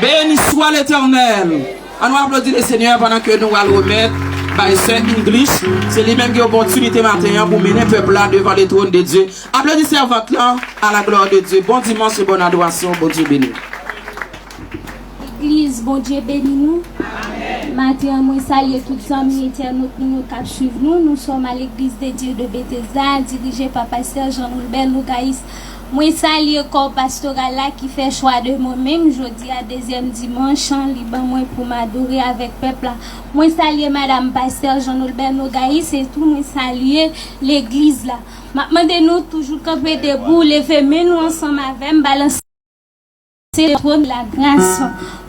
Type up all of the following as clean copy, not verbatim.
Béni soit l'Éternel. On va applaudir le Seigneur pendant que nous allons remettre by Saint English. C'est lui-même qui a l'opportunité maintenant pour mener le peuple là devant le trône de Dieu. Applaudissez servante là à la gloire de Dieu. Bon dimanche et bonne adoration. Bon Dieu béni. Église, bon Dieu béni nous. Matin, moi salue tous les amis éternels qui nous suivent nous. Nous sommes à l'église de Dieu de Bethesda, dirigée par pasteur Jean-Noulbert Lougaïs. Moi salue le corps pastoral là qui fait choix de moi-même jeudi à deuxième dimanche en Liban moi pour m'adorer avec peuple là. Moi salue madame pasteur Jean-Noulbert Lougaïs et tout moi salue l'église là. Demandez-nous toujours camper debout, lever nous ensemble avec balancer le trône de la grâce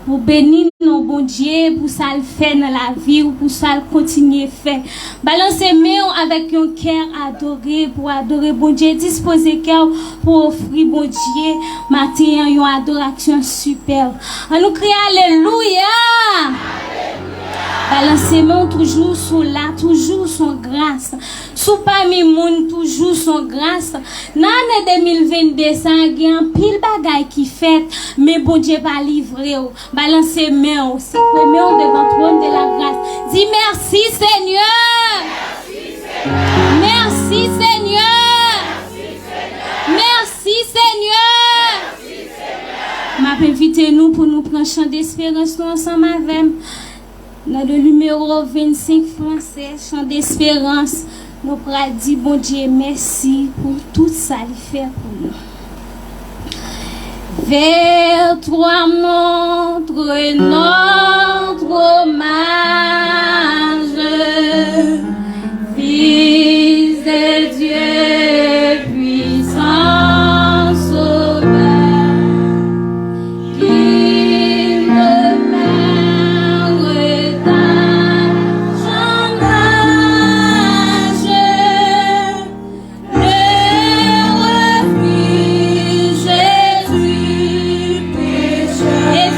pour bénir nos bon Dieu pour ça le faire dans la vie ou pour ça le continuer faire. Balancez-moi avec un cœur adoré pour adorer bon Dieu, disposer cœur pour offrir bon Dieu matin une adoration super. On nous crie alléluia. Balancez-moi toujours sur là, toujours son grâce. Sous parmi moun toujours son grâce. Dans l'année 2022, ça a un pile bagay qui fait, mais bon Dieu va livrer. Balancez-moi, c'est premier devant trône de la grâce. Dis merci Seigneur. Merci Seigneur. Merci Seigneur. M'a invité nous pour nous prendre chant d'espérance ensemble avec. Dans le numéro 25 français, chant d'espérance, nous pourrons dire bon Dieu merci pour tout ça qu'il fait pour nous. Vers toi montre notre hommage, Fils de Dieu puissant sauveur, qui ne meurt dans son âge, le refuge du pécheur. Et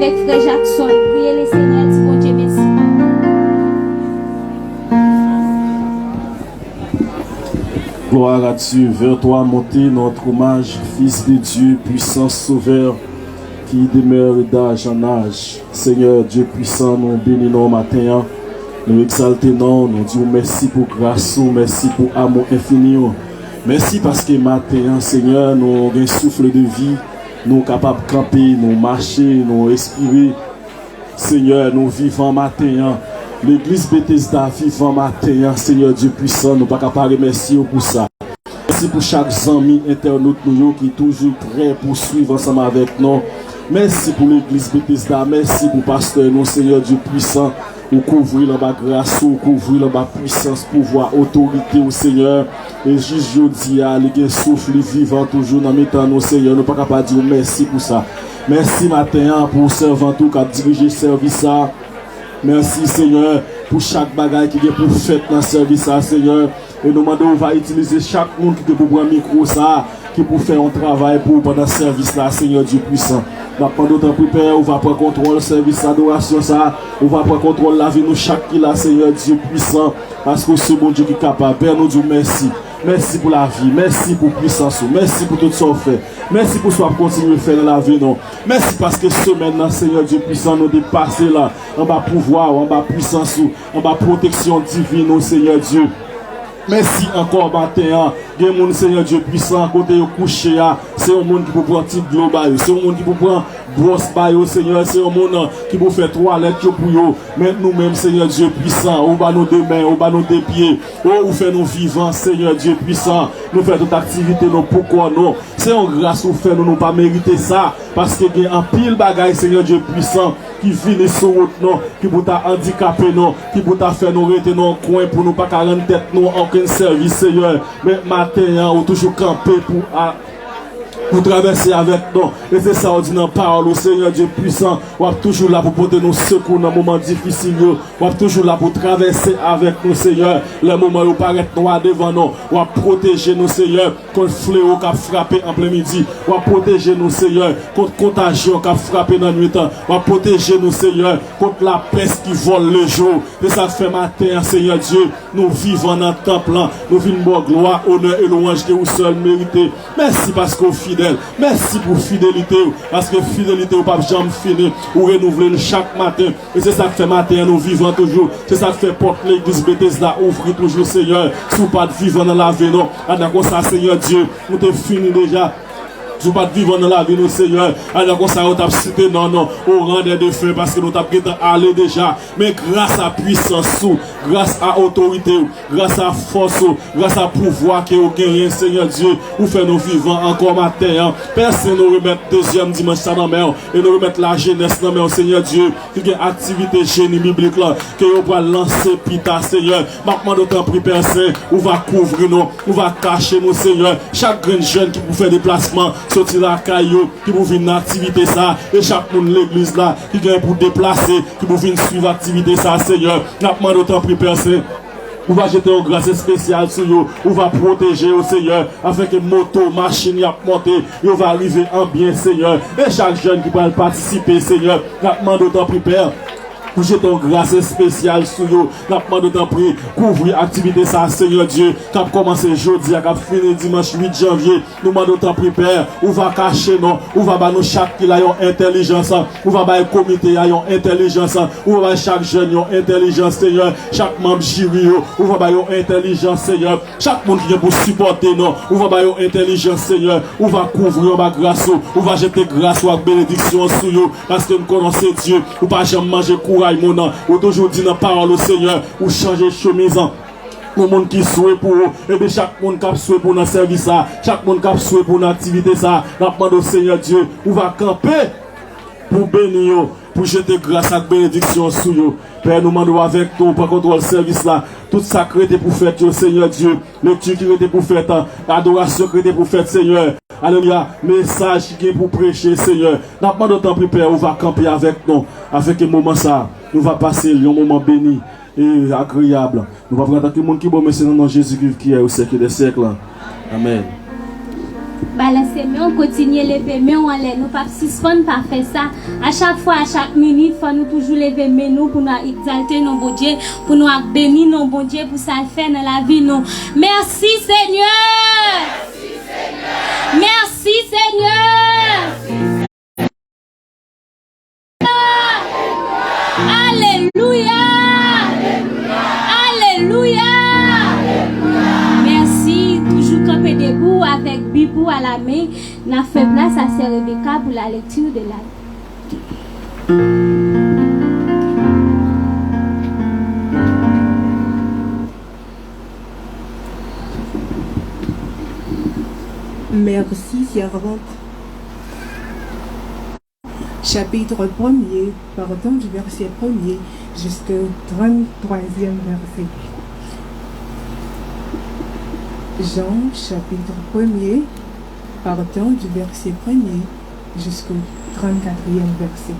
avec Frère Jackson. Priez les Seigneurs, dis bon Dieu merci. Gloire à Dieu, vers toi monter notre hommage, Fils de Dieu, puissant sauveur, qui demeure d'âge en âge. Seigneur Dieu puissant, nous bénissons matin, nous exaltons, nous disons merci pour grâce, merci pour amour infini. Merci parce que matin, Seigneur, nous avons un souffle de vie, nous sommes capables de camper, nous marcher, nous respirer. Seigneur, nous vivons matin. L'église Bethesda vivant matin, Seigneur Dieu puissant, nous ne pouvons pas remercier pour ça. Merci pour chaque ami internaute qui est toujours prêt pour suivre ensemble avec nous. Merci pour l'église Bethesda, merci pour pasteur, nous, Seigneur Dieu puissant, pour couvrir la grâce, pour couvrir la puissance, pouvoir, autorité au Seigneur. Et juste jeudi, il y a souffle vivant toujours dans mes temps, nous, Seigneur, nous ne pouvons pas dire merci pour ça. Merci matin pour servant tout qui a dirigé le service. Merci Seigneur pour chaque bagaille qui est pour faire dans le service, Seigneur. Et nous demandons, on va utiliser chaque monde qui est pour prendre un micro, ça, qui pour faire un travail pour pendant le service, là, Seigneur Dieu puissant. Pendant notre Père, on va prendre contrôle du service d'adoration, ça. On va prendre contrôle de la vie, nous, chaque qui là, Seigneur Dieu puissant. Parce que c'est bon Dieu qui est capable. Père, nous disons merci. Merci pour la vie, merci pour la puissance, merci pour tout ce qu'on fait. Merci pour ce qu'on continue à faire dans la vie. Non. Merci parce que ce maintenant, Seigneur Dieu puissant, nous dépassons là, en bas pouvoir, en bas puissance, en bas protection divine, Seigneur Dieu. Merci encore matin. Il y a un monde, Seigneur Dieu puissant, côté couché, c'est un monde qui peut prendre type global, c'est un monde qui peut prendre brosse bail, Seigneur, c'est un monde qui peut faire toilette pour eux. Mais nous-mêmes, Seigneur Dieu puissant, on va nos deux mains, on va nos deux pieds, on fait nos vivants, Seigneur Dieu puissant, nous faisons toute activité, nous pourquoi non. C'est une grâce nous fait, nous ne pas mériter ça, parce qu'il y a un pile bagaille, Seigneur Dieu puissant, qui vient sur route, non, qui peut handicaper, non, qui peut faire nous rester dans le coin pour nous pas rendre tête, non, aucun service, Seigneur. Mais matin, on toujours camper pour traverser avec nous. Et c'est ça, on dit dans la parole, au Seigneur Dieu puissant, on est toujours là pour porter nos secours dans les moments difficiles. On est toujours là pour traverser avec nous, Seigneur. Les moments où paraît noir devant nous, on va protéger nous, Seigneur, contre le fléau qui a frappé en plein midi. On va protéger nous, Seigneur, contre la contagion qui a frappé dans la nuit. On va protéger nous, Seigneur, contre la peste qui vole le jour. Et ça fait matin, Seigneur Dieu, nous vivons dans le temple, nous vivons gloire, honneur et louange que vous seul méritez. Merci parce qu'au fidèle. Merci pour fidélité, parce que fidélité au pape jamais fini, ou renouveler chaque matin. Et c'est ça que fait matin, nous vivons toujours. C'est ça que fait porte l'église Bethesda, ouvrir toujours, Seigneur. Si vous pas vivre dans la vie, non. Comme ça, Seigneur Dieu, nous t'es fini déjà. Si vous pas vivre dans la vie, nous, Seigneur, alors comme ça, on t'a cité, non, au rang des feux, parce que nous t'avons allé déjà. Mais grâce à puissance, grâce à autorité, grâce à force, grâce à pouvoir que vous gagnez, Seigneur Dieu, vous faites nous vivants encore matin. Personne nous remettre deuxième dimanche dans la mer, et nous remettre la jeunesse dans la mer, Seigneur Dieu, qui a activité génie biblique là, que vous va lancer pita, Seigneur. Maintenant, d'autant plus personne, on va couvrir nous, on va cacher nous, Seigneur. Chaque grand jeune qui peut faire déplacement, sortir la caillou, qui peut venir une activité ça, et chaque monde l'église là, qui vient pour déplacer, qui peut venir suivre l'activité ça, Seigneur. Maintenant, d'autant plus personne. On va jeter une grâce spéciale sur eux. On va protéger au Seigneur. Afin que moto, machine y a monté. On va arriver en bien, Seigneur. Et chaque jeune qui va participer, Seigneur. Maintenant, d'autant plus Père. Pour jeter une grâce spéciale sur eux. Nous avons d'autant pris couvrir l'activité ça, Seigneur Dieu. Qui a commencé jeudi, qui a fini dimanche 8 janvier. Nous avons d'autant pris Père. On va cacher nous. On va nous chaque qui a une intelligence. On va le comité a une intelligence. On va chaque jeune une intelligence, Seigneur. Chaque membre jury, on va une intelligence, Seigneur. Chaque monde qui est pour supporter nous. On va une intelligence, Seigneur. On va couvrir ma grâce. On va jeter grâce ou bénédiction sur eux. Parce que nous connaissons Dieu. On ne va jamais manger courage. Ou toujours dit dans la parole au Seigneur, ou changer chemise. Pour le monde qui souhaite pour eux, et bien chaque monde qui souhaite pour notre service, chaque monde qui souhaite pour notre activité, ça, nous demandons au Seigneur Dieu, on va camper pour bénir, pour jeter grâce à la bénédiction sur eux. Père, nous demandons avec toi, par contre, le service là, tout ça qui était pour faire, Seigneur Dieu, lecture qui était pour faire, adoration qui était pour faire, Seigneur. Alléluia, message qui est pour prêcher, Seigneur. Nous demandons autant plus, Père, on va camper avec nous, avec un moment ça, nous va passer un moment béni et agréable. Nous va prendre tout le monde qui est bon, mais c'est dans Jésus qui est au siècle des siècles. Amen. Bah laissez moi on continue lever mais on allait nous pas suspendre pas faire ça à chaque fois à chaque minute faut nous toujours lever mais nous pour nous exalter nos bon Dieu pour nous bénir nos bon Dieu pour ça faire dans la vie nous. Merci Seigneur. Merci Seigneur. Alléluia. Alléluia. Merci, toujours camper debout avec Bibou à la main. N'a fait place à Sœur Rebecca pour la lecture de la. Merci, servante. Chapitre 1er, partant du verset 1er jusqu'au 33e verset. Jean, chapitre 1er, partant du verset 1er jusqu'au 34e verset.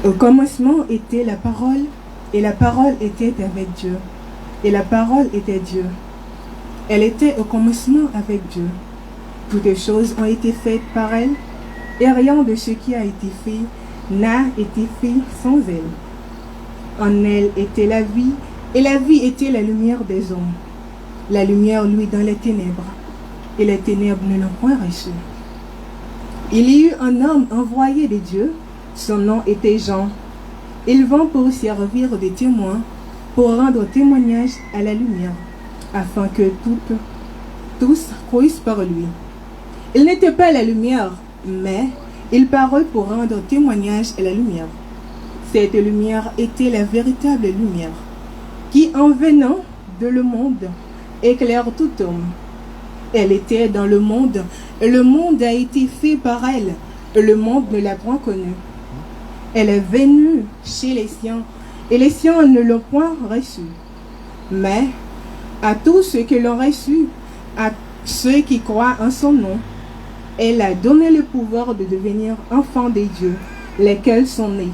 Au commencement était la parole, et la parole était avec Dieu, et la parole était Dieu. Elle était au commencement avec Dieu. Toutes les choses ont été faites par elle, et rien de ce qui a été fait n'a été fait sans elle. En elle était la vie, et la vie était la lumière des hommes. La lumière luit dans les ténèbres, et les ténèbres ne l'ont point reçue. Il y eut un homme envoyé de Dieu, son nom était Jean. Il vint pour servir de témoin, pour rendre témoignage à la lumière, afin que tous croissent par lui. Il n'était pas la lumière, mais il parut pour rendre témoignage à la lumière. Cette lumière était la véritable lumière, qui en venant de le monde éclaire tout homme. Elle était dans le monde, et le monde a été fait par elle, et le monde ne l'a point connue. Elle est venue chez les siens, et les siens ne l'ont point reçue. Mais à tous ceux qui l'ont reçue, à ceux qui croient en son nom, elle a donné le pouvoir de devenir enfants des dieux, lesquels sont nés.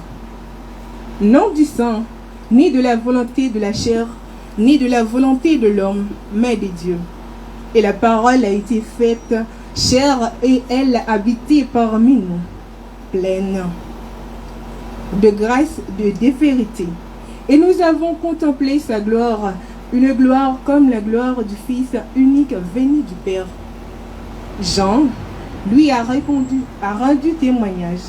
Non du sang, ni de la volonté de la chair, ni de la volonté de l'homme, mais de Dieu. Et la parole a été faite chair et elle a habité parmi nous, pleine de grâce et de vérité. Et nous avons contemplé sa gloire, une gloire comme la gloire du Fils unique venu du Père. Jean, lui, a rendu témoignage,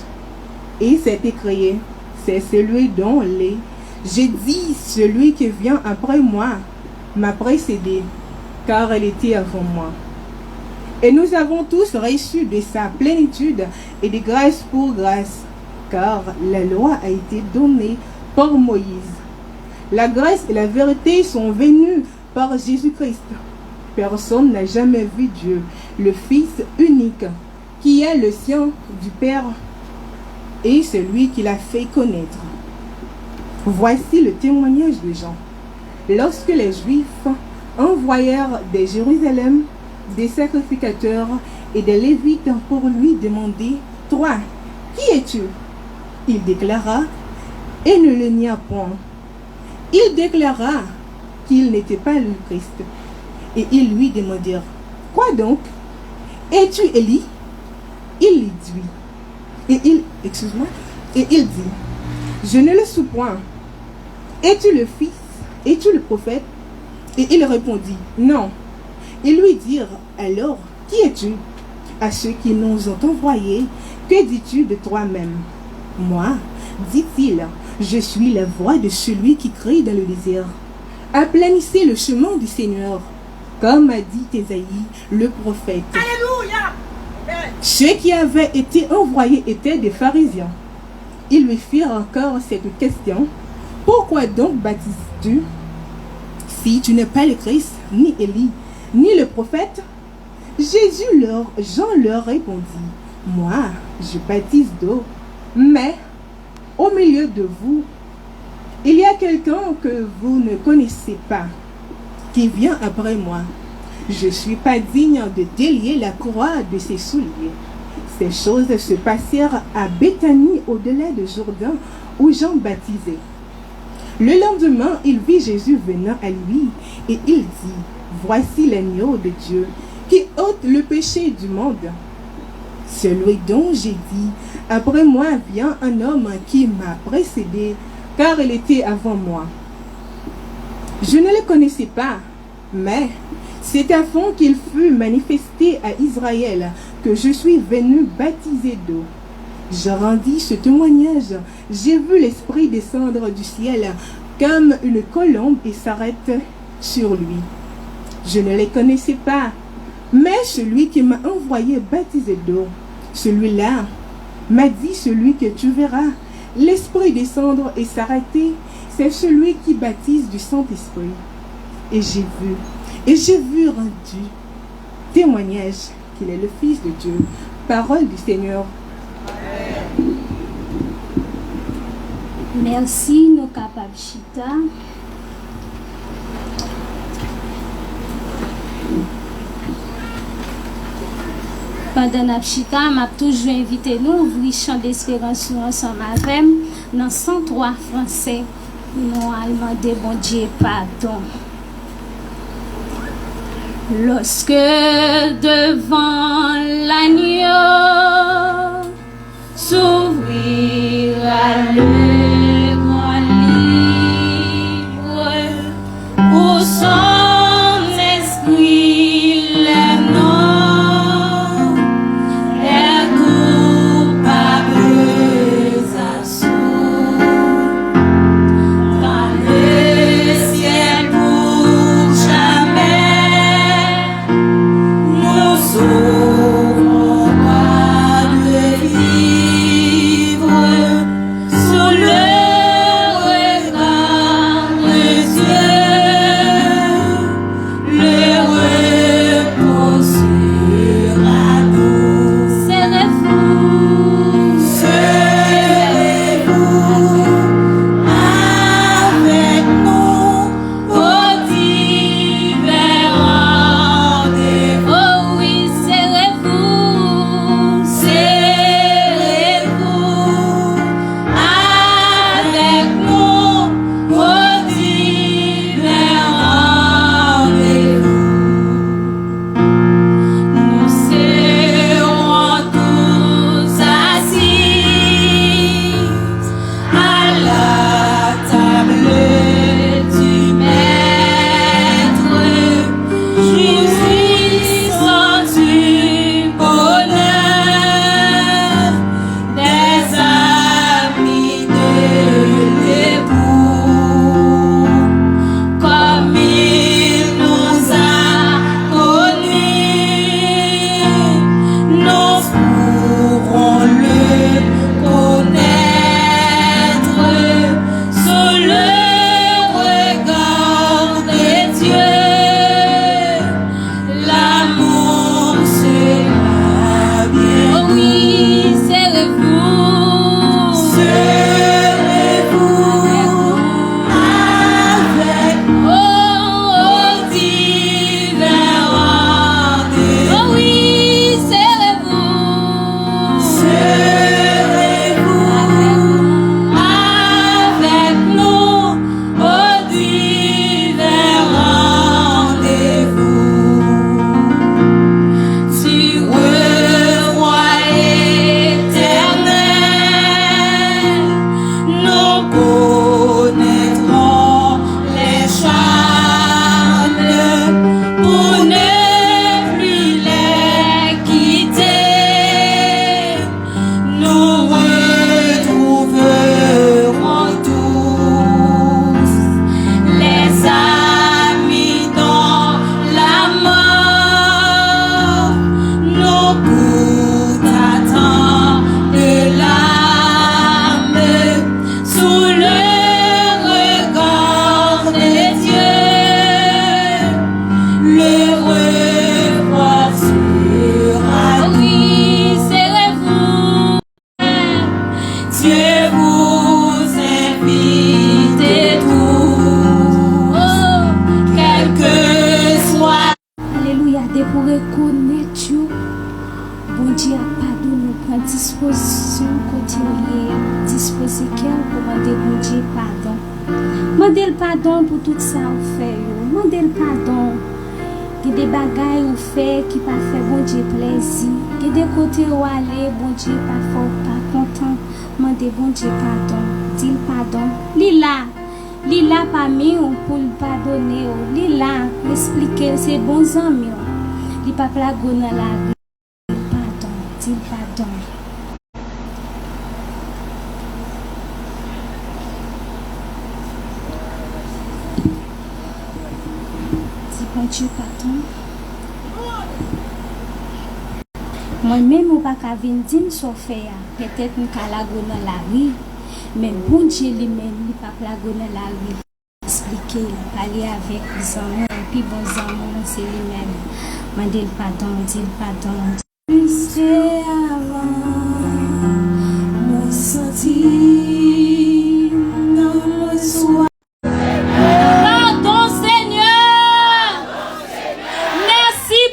et s'est écrié, c'est celui dont j'ai dit, celui qui vient après moi m'a précédé, car elle était avant moi. Et nous avons tous reçu de sa plénitude et de grâce pour grâce, car la loi a été donnée par Moïse. La grâce et la vérité sont venues par Jésus-Christ. Personne n'a jamais vu Dieu, le Fils unique, qui est le sien du Père et celui qui l'a fait connaître. Voici le témoignage de Jean. Lorsque les Juifs envoyèrent de Jérusalem des sacrificateurs et des Lévites pour lui demander, « Toi, qui es-tu » Il déclara, et ne le nia point. Il déclara qu'il n'était pas le Christ. Et ils lui demandèrent, « Quoi donc? Es-tu Élie » Il lui dit, et il dit, « Je ne le suis point. Es-tu le Fils? Es-tu le prophète » Et il répondit, « Non. » Ils lui dirent, « Alors, qui es-tu » À ceux qui nous ont envoyés, « Que dis-tu de toi-même » Moi, dit-il, je suis la voix de celui qui crie dans le désert. Aplanissez le chemin du Seigneur, comme a dit Ésaïe, le prophète. Alléluia! Ceux qui avaient été envoyés étaient des pharisiens. Ils lui firent encore cette question, pourquoi donc baptises-tu si tu n'es pas le Christ, ni Élie, ni le prophète? Jean leur répondit, moi, je baptise d'eau, mais au milieu de vous, il y a quelqu'un que vous ne connaissez pas, qui vient après moi. Je ne suis pas digne de délier la croix de ses souliers. Ces choses se passèrent à Béthanie, au-delà de Jourdain, où Jean baptisait. Le lendemain, il vit Jésus venant à lui, et il dit, voici l'agneau de Dieu, qui ôte le péché du monde. Celui dont j'ai dit, après moi vient un homme qui m'a précédé, car il était avant moi. Je ne le connaissais pas, mais c'est avant qu'il fût manifesté à Israël que je suis venu baptiser d'eau. Je rendis ce témoignage. J'ai vu l'Esprit descendre du ciel comme une colombe et s'arrête sur lui. Je ne les connaissais pas, mais celui qui m'a envoyé baptiser d'eau, celui-là m'a dit, celui que tu verras, l'Esprit descendre et s'arrêter, c'est celui qui baptise du Saint-Esprit. Et j'ai vu rendu témoignage qu'il est le Fils de Dieu. Parole du Seigneur. Merci, nous capables chita. Pendant notre chita, m'a toujours invité nous à ouvrir chant d'espérance nous ensemble avec dans 103 français. Nous allons demander bon Dieu pardon. Lorsque devant l'agneau s'ouvrira le grand livre où son esprit les noms les coupables assauts dans le ciel pour jamais nous saurons pas de vivre sous le regard de Dieu, le repos sera nous. Serez-vous avec nous aux divers rendez-vous? Oh oui, serez-vous avec nous aux divers rendez-vous? Nous serons tous assis à la table du Maître, jouissant du bonheur des amis de l'époux, comme il nous a connus, nous pourrons le connaître sous le regard de Dieu. L'amour sera bien. Oh oui, serez-vous avec aux divers rendez-vous? Oh oui, serez-vous avec nous aux divers rendez-vous? Tu roi éternel, nous connaîtrons les charmes pour ne plus les quitter. Nous retrouverons tous les amis dans la mort. Nos coups de l'âme sous le regard de Dieu. Le revoir sera oui, serez-vous. Dieu vous invite tous, quel que soit. Alléluia, dès pour reconnaître Dieu, bon Dieu a pardonné, nous prend disposition, continuer, disposer cœur pour demander bon Dieu pardon. Demandez le pardon pour tout ça vous fait. Demandez le pardon Il y a des bagailles ou fait qui pas fait bon Dieu plaisir. Il y a des côtés où aller, bon Dieu pas fort, pas content. Mandez bon Dieu pardon, dis pardon. Lila pas mis pour le pardonner. Lila expliquer c'est bons amis. Il pas plago dans la vie. Pardon, dis pardon. Bon Dieu pardon. Moi-même, je ne peux pas venir dire ce faire. Peut-être que je vais dans la rue. Mais bon Dieu lui-même, il ne peut pas dans la rue. Expliquer, parler avec les amis. Et puis, bon amis, c'est lui-même. Je dis pardon, dis pardon. C'est avant, moi senti dans mon soir.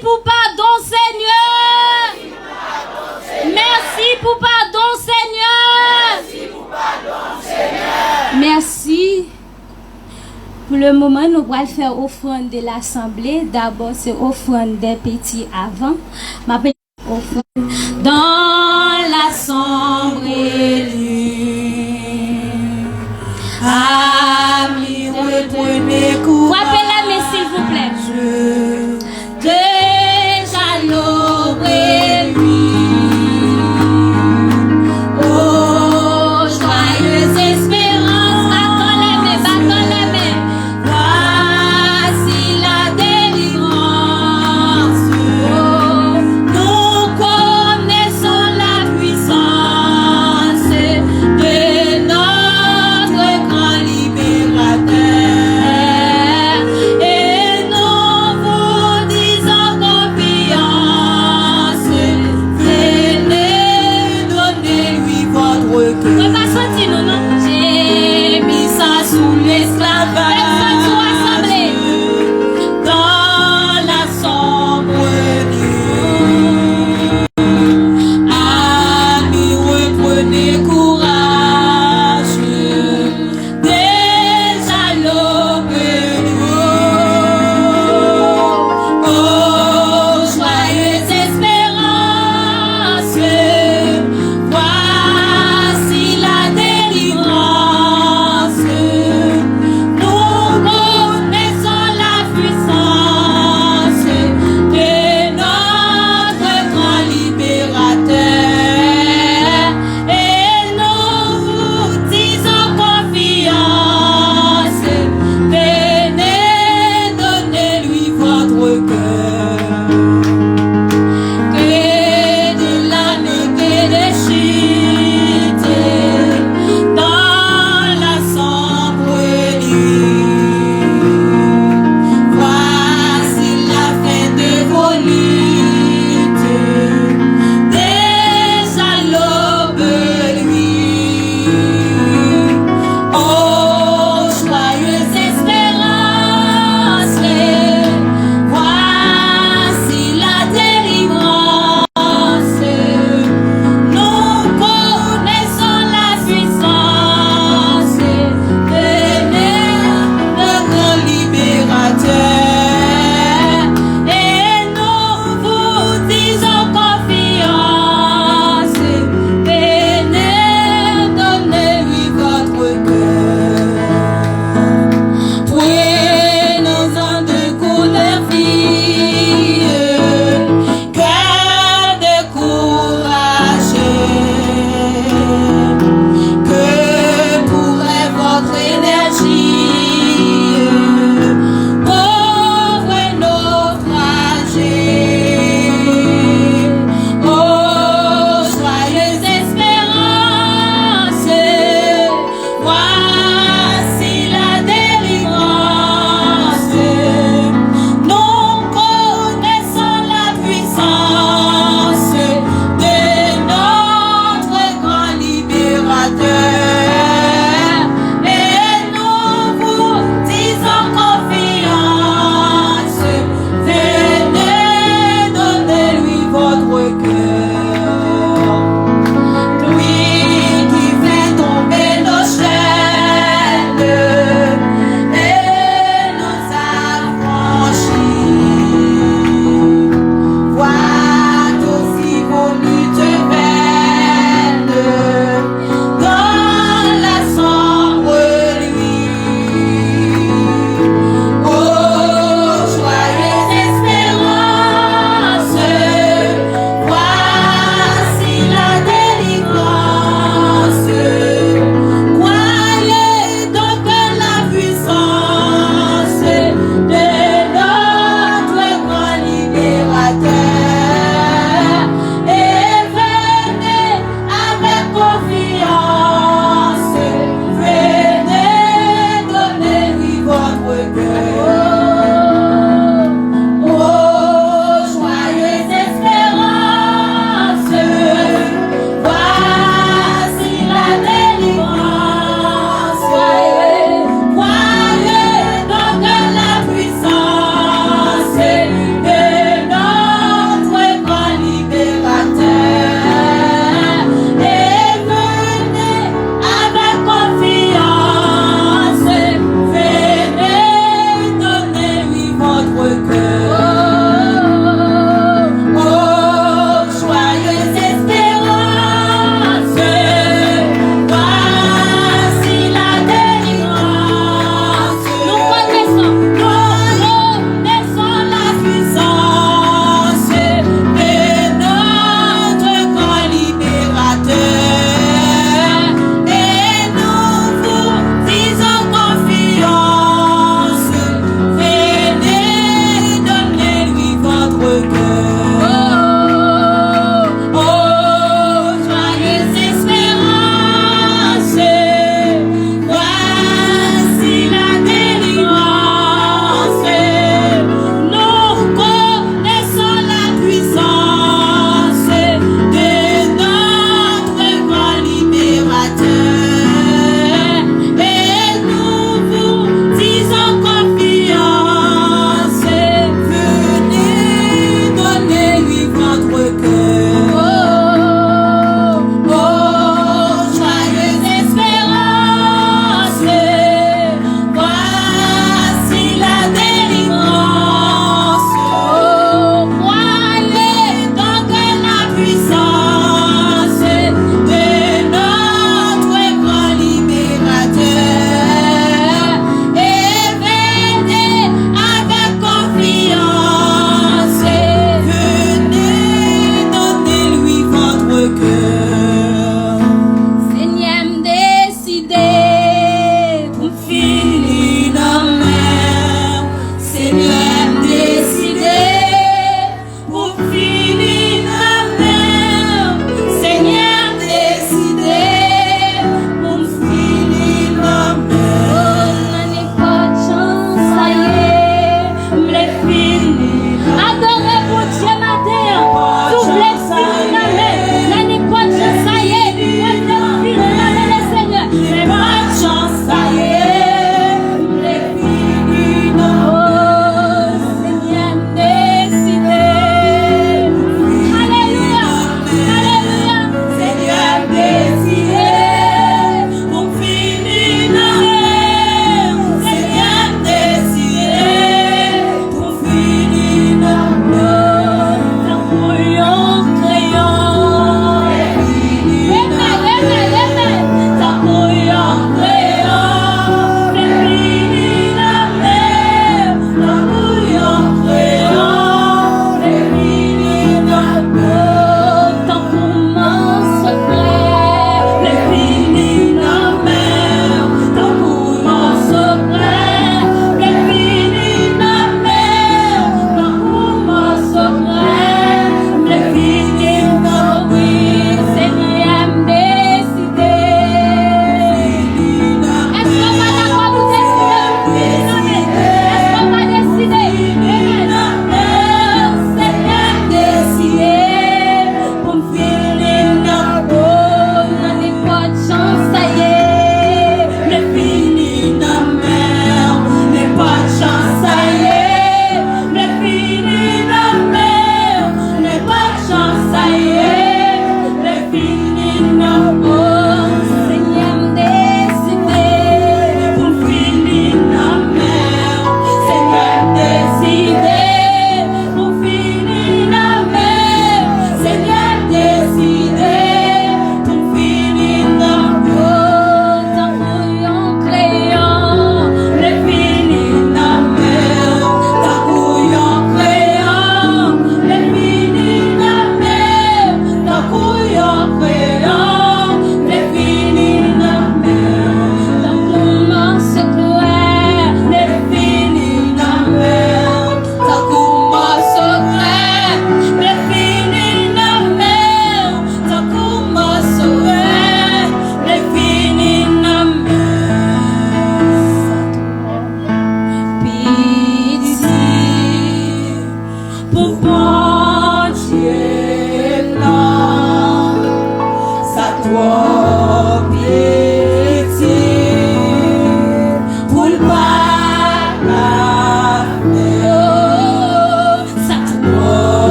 Pour pardon, Seigneur. Merci pour pardon, Seigneur. Merci. Pour le moment, nous allons faire offrande de l'assemblée. D'abord, c'est offrande des petits avant. Ma petite offrande dans la sombre lune. Ami, reprenez courage. Rappelez-la, mais s'il vous plaît. Nous connaissons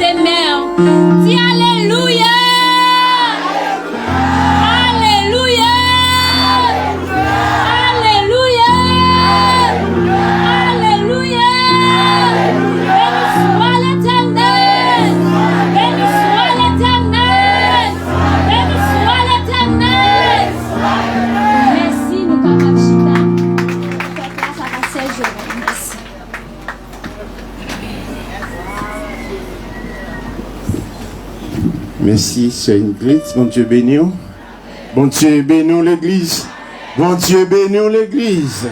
les mains. Dis Alléluia. Alléluia. Alléluia. Alléluia. Béni soit l'Éternel. Béni soit l'Éternel. Béni soit l'Éternel. Merci, nous capables de chita. Faites place à Pasteur Jérôme. Merci. Merci, c'est une grâce. Bon Dieu béni. Bon Dieu béni l'église. Bon Dieu béni l'église.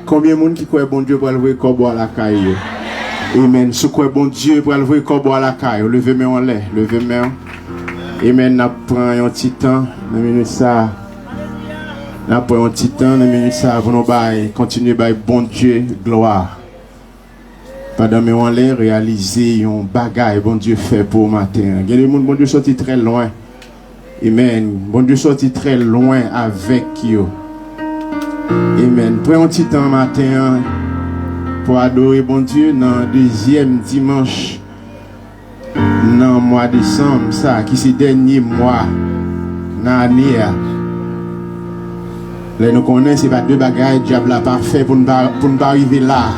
Combien de monde qui croit bon Dieu pour lever corbeau à la caille? Amen. Ce quoi bon Dieu pour lever corbeau à la caille? Levez main en l'air. Levez main. Amen. N'a pris un petit temps. Dans minute ça. N'a pris un petit temps. Dans minute ça. Pour nous continuer à bon Dieu gloire. Pendant que on allait réaliser un bagage bon Dieu fait pour matin. Il y a des gens bon Dieu sorti très loin. Amen. Bon Dieu sorti très loin avec eux. Amen. Prenez un petit temps matin pour adorer bon Dieu dans le deuxième dimanche dans le mois de décembre, ça qui c'est le dernier mois dans l'année. Là nous connaissons c'est pas deux bagages diable a pas fait pour ne pas arriver là.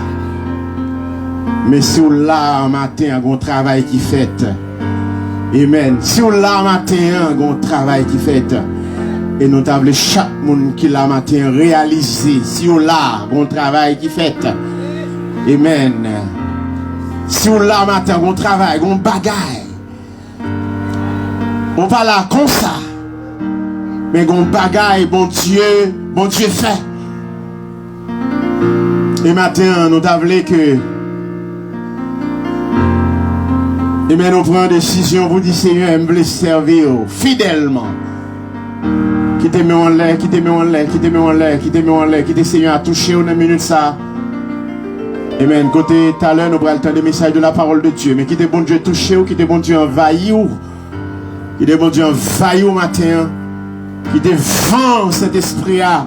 Mais si vous là matin, un travail qui fait. Amen. Si vous là matin, un travail qui fait. Et nous avons chaque monde qui là matin réalisé. Si vous là, un travail qui fait. Amen. Si vous là matin, un travail, un bagaille. On parle là comme ça. Mais un bagaille, bon Dieu fait. Et maintenant, nous avons que et bien nous prenons une décision pour dire Seigneur, je veux servir fidèlement. Quittez-moi en l'air, quittez-moi en l'air, quittez-moi en l'air, quittez-moi en l'air, quittez Seigneur à toucher une minute ça. Amen. Côté tout à l'heure, nous prenons le temps des messages de la parole de Dieu. Mais quittez bon Dieu toucher ou quittez bon Dieu envahir ou. Quittez bon Dieu envahir au matin. Quittez vent cet esprit à.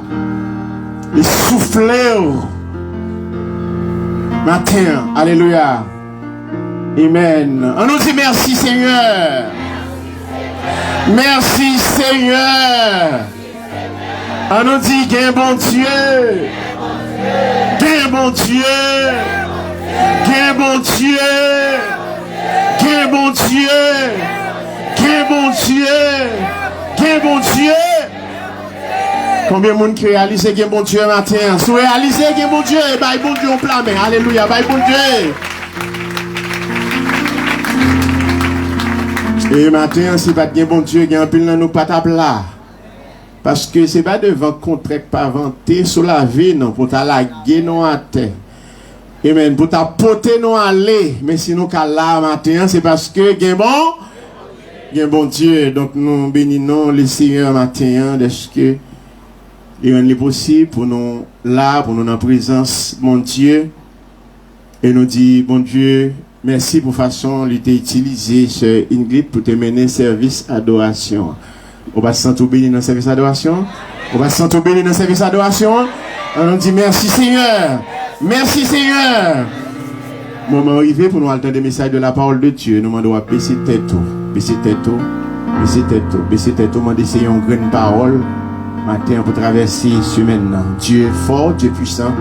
Et souffler matin. Alléluia. Amen. On nous dit merci Seigneur. Merci Seigneur. On nous dit gain bon Dieu. Gain bon Dieu. Gain bon Dieu. Gain bon Dieu. Gain bon Dieu. Gain bon Dieu. Combien de monde qui réalise gain bon Dieu matin? Si vous réalisez gain bon Dieu, bye bon Dieu on plame. Alléluia. Bye bon Dieu. Et matin, si pas de bon Dieu, il y a un pile dans nos patables là. Parce que c'est pas devant contre pas vanter sur la vie, non, pour ta la non à terre. Amen. Pour ta porter non aller. Mais si nous là matin, c'est parce que il y a bon Dieu. Donc nous bénissons le Seigneur matin, de ce que il est possible pour nous là, pour nous en présence, mon Dieu. Et nous dit, bon Dieu, merci pour la façon dont tu as utilisé ce Ingrid pour te mener service adoration. On va se sentir béni dans le service adoration. On va se sentir béni dans le service adoration. On dit merci Seigneur. Merci Seigneur. Moment arrivé pour nous entendre des messages de la parole de Dieu. Nous demandons à baisser tête. Baisser tête. Baisser tête. Baisser tête. Nous demandons d'essayer une grande parole matin pour traverser ce maintenant. Dieu fort, Dieu puissant.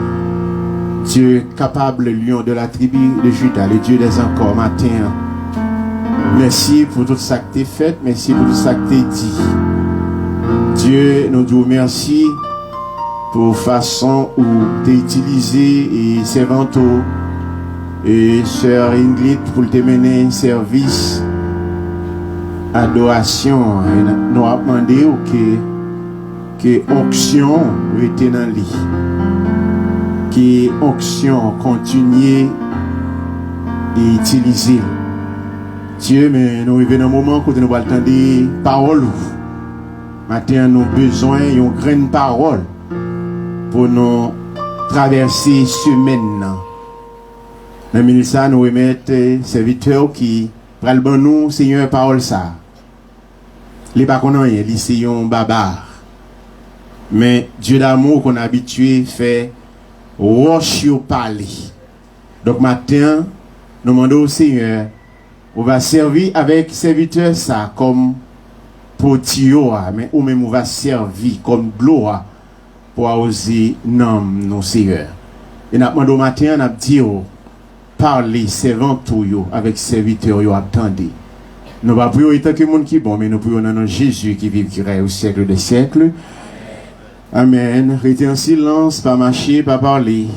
Dieu capable, lion de la tribu de Juda, le Dieu des encore matin. Merci pour tout ça que tu as fait, merci pour tout ça que tu as dit. Dieu, nous disons merci pour la façon où tu as utilisé et servanto et sœur Ingrid pour te mener service, adoration. Nous avons demandé que onction était dans le lit. Que onction continue et utiliser. Dieu, mais nous vivons dans un moment où nous allons entendre des paroles. Maintenant, nous avons besoin d'une grande parole pour nous traverser ce maintenant. Dans le ministère, nous remettons serviteurs qui prennent nous, Seigneur, parole ça. Les pas qu'on a rien, c'est un barbare. Mais Dieu d'amour qu'on a habitué fait roche au parler. Donc matin, nous demandons au Seigneur On va servir avec serviteur ça comme potio, mais ou même on va servir comme gloire pour oser nom nos seigneurs. Et n'a demandé au matin, on a dit parler servant tout yo avec serviteur yo attendez. Nous pas prier tant que monde qui bon, mais nous prions dans nom Jésus qui vit qui règne au siècle des siècles. Amen. Restez en silence, pas marcher, pas parler.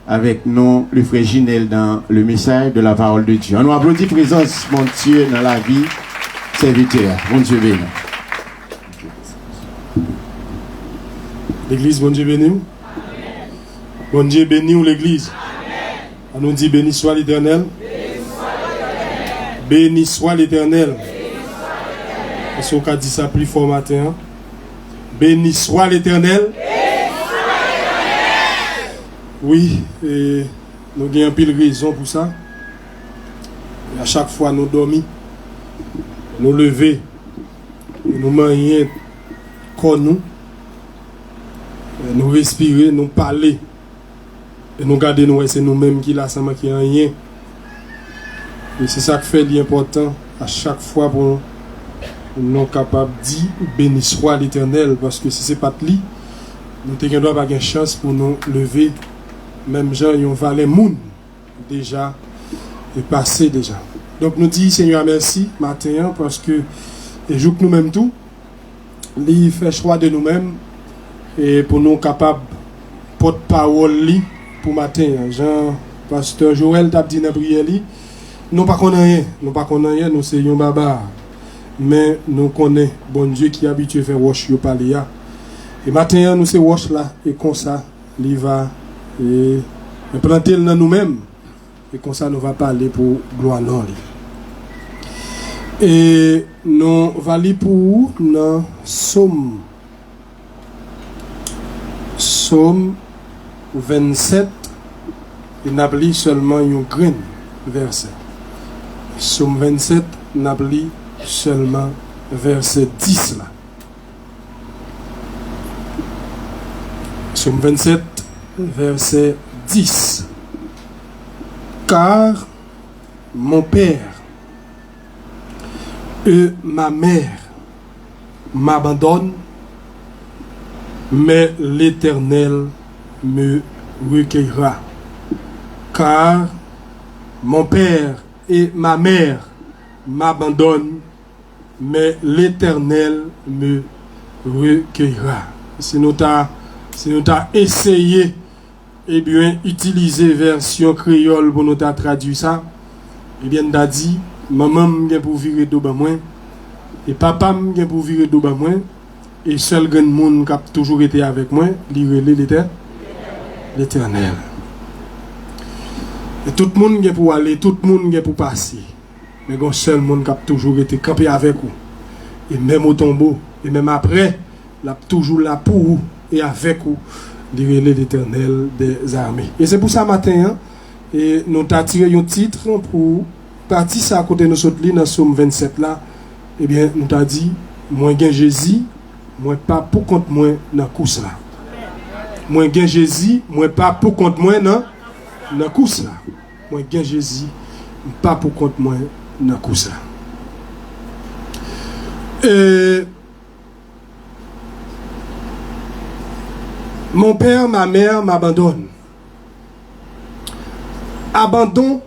Avec nous, le frère Ginel dans le message de la parole de Dieu. On nous applaudit présence, mon Dieu, dans la vie serviteur. Mon Dieu béni. L'église, bon Dieu béni. Bon Dieu béni ou l'église. On nous dit béni soit l'Éternel. Béni soit l'Éternel. Est-ce qu'on a dit ça plus fort matin? Béni soit l'Éternel. Oui, et nous avons un pile raison pour ça. Et à chaque fois nous dormons, nous lever, nous manger comme nous respirer, nous parler, et nous garder nous, c'est nous-mêmes qui là, ça qui a rien. Et c'est ça qui fait l'important à chaque fois pour nous capables de dire béni soit l'Éternel, parce que si c'est pas de lui, nous n'avons pas de chance pour nous lever. Même gens ils ont valé moun déjà et passé déjà. Donc nous disons Seigneur merci matin parce que et jour que nous-mêmes tout, il fait choix de nous-mêmes et pour nous capables porte-parole li pour matin. Jean pasteur Joël t'a dit dans prière li, nous pas connaît rien, nous c'est un baba. Mais nous connaissons bon Dieu qui est habitué à faire wash yo parler. Et matin nous c'est wash là et comme ça il va et planter dans nous-mêmes et comme ça nous va parler pour gloire non et nous va lire pour dans Somme 27 et n'a pas seulement un grain verset. Somme 27 n'a pas seulement verset 10 là. Somme 27 verset 10. Car mon père et ma mère m'abandonnent, mais l'Éternel me recueillera. Car mon père et ma mère m'abandonnent, mais l'Éternel me recueillera. Si nous t'as essayé eh bien, utiliser version créole pour nous traduire ça, eh bien, t'as dit, maman m'a pour virer d'eau ben moins, et papa m'a pour virer d'eau ben moins, et seul grand monde qui a toujours été avec moi, l'Éternel. Et tout le monde est pour aller, tout le monde est pour passer. Mais il y a un seul monde qui a toujours été campé avec vous. Et même au tombeau, et même après, il a toujours là pour vous et avec vous. L'Éternel des armées. Et c'est pour ça matin, hein, et nous avons tiré un titre pour partir ça à côté de nous autres dans Somme 27 là. Eh bien, nous avons dit, moi gain Jésus, moi pas pour compte moi dans course là. Moi gain Jésus, moi pas pour compte moi dans course là. Moi gain Jésus, pas pour compte moi dans course là. Mon père, ma mère m'abandonnent. Abandon,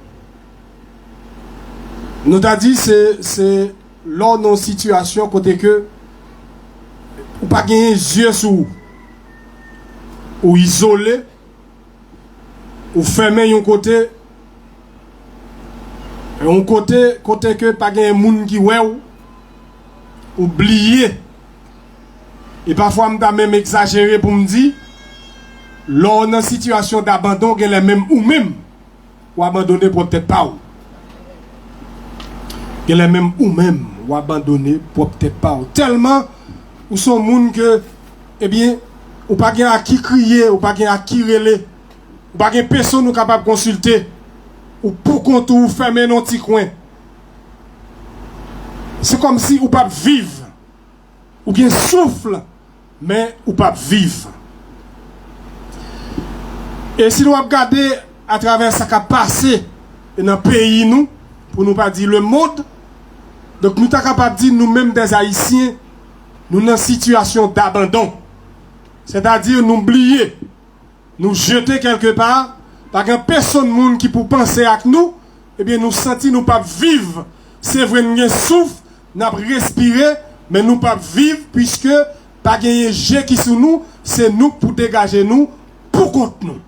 nous t'a dit, c'est lors de nos situations côté que ou pas gagner yeux sous ou isolé ou fermer un côté que pas gagner monde qui ouais ou oublié. Et parfois m'ta même exagéré pour me dire lors dans situation d'abandon qu'elle est même ou même ou abandonner pour peut-être pas ou qu'elle est même ou abandonner pour peut-être pas ou tellement ou sont monde que eh bien ou pas gain à qui crier ou pas gain à qui relais ou pas gain personne capable consulter ou pour compte ou fermer dans petit coin. C'est comme si ou pas vivre ou bien souffle mais ou pas vivre. Et si nous regardons à travers ce qui a passé dans le pays nous pour nous pas dire le monde. Donc nous sommes capables de dire nous-mêmes des Haïtiens, nous sommes dans une situation d'abandon. C'est-à-dire nous oublier, nous jeter quelque part, parce que personne monde qui pour penser à nous, eh bien nous sentir nous pas vivre. C'est vrai nous souffle, nous respirer, mais nous pas vivre puisque pas gagner jet qui sous nous, c'est nous pour dégager nous pour contre nous.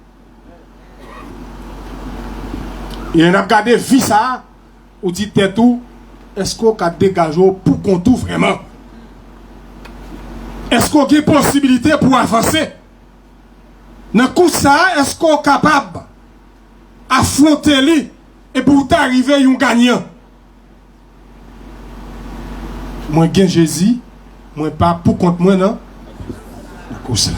Et on a regardé vie ça, ou dit tout, est-ce qu'on a dégagé pour contre nous vraiment? Est-ce qu'on a une possibilité pour avancer? Dans coup ça, est-ce qu'on est capable d'affronter lui et pour arriver à un gagnant? Moi, gain Jésus, moi pas pour contre moi, non? Dans coup ça.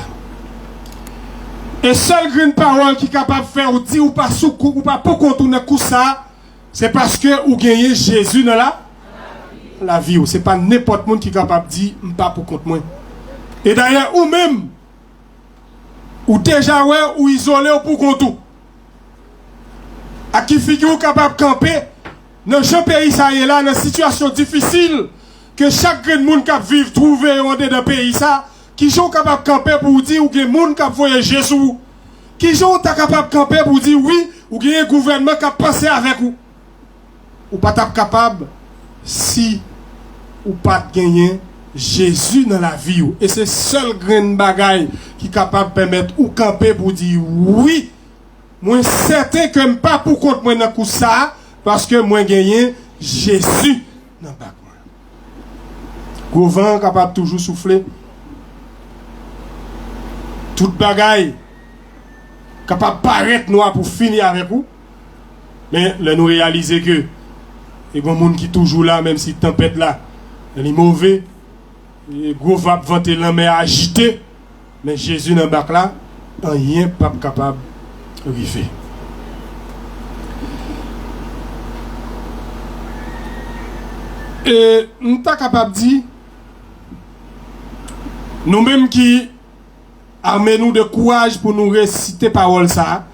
Et seule grande parole qui est capable de faire ou dire ou pas sous ou pas pour contre dans coup ça, c'est parce que vous gagnez Jésus dans la vie. C'est pas n'importe monde qui est capable de dire pas pour contre moi. Et d'ailleurs, ou même, ou déjà ouais, ou isolé ou pour contre tout. À qui figure capable de camper, dans ce pays ça est là, dans une situation difficile, que chaque grand monde qui vivre, trouver en dedans pays ça, qui sont capables de camper pour dire ou que les gens qui voyagé Jésus, qui sont capables de camper pour dire oui, ou qu'il y a un gouvernement qui a pensé avec vous. Ou pas capable si ou pas de gagner Jésus dans la vie. Et c'est seul grand bagaille qui est capable de permettre ou camper pour dire oui, moi certain que je ne suis pas pour contre moi dans tout ça, parce que moi gagné Jésus dans le bac. Le vent capable toujours souffler. Toute bagaille capable de paraître noir pour finir avec vous. Mais là nous réaliser que il y a des gens qui sont toujours là, même si la tempête là, elle est mauvaise. Le gros va vanter la mer agité. Mais Jésus dans le bac là, rien pas capable de arriver. Et nous sommes capables de dire, nous-mêmes qui armez-nous de courage pour nous réciter parole ça,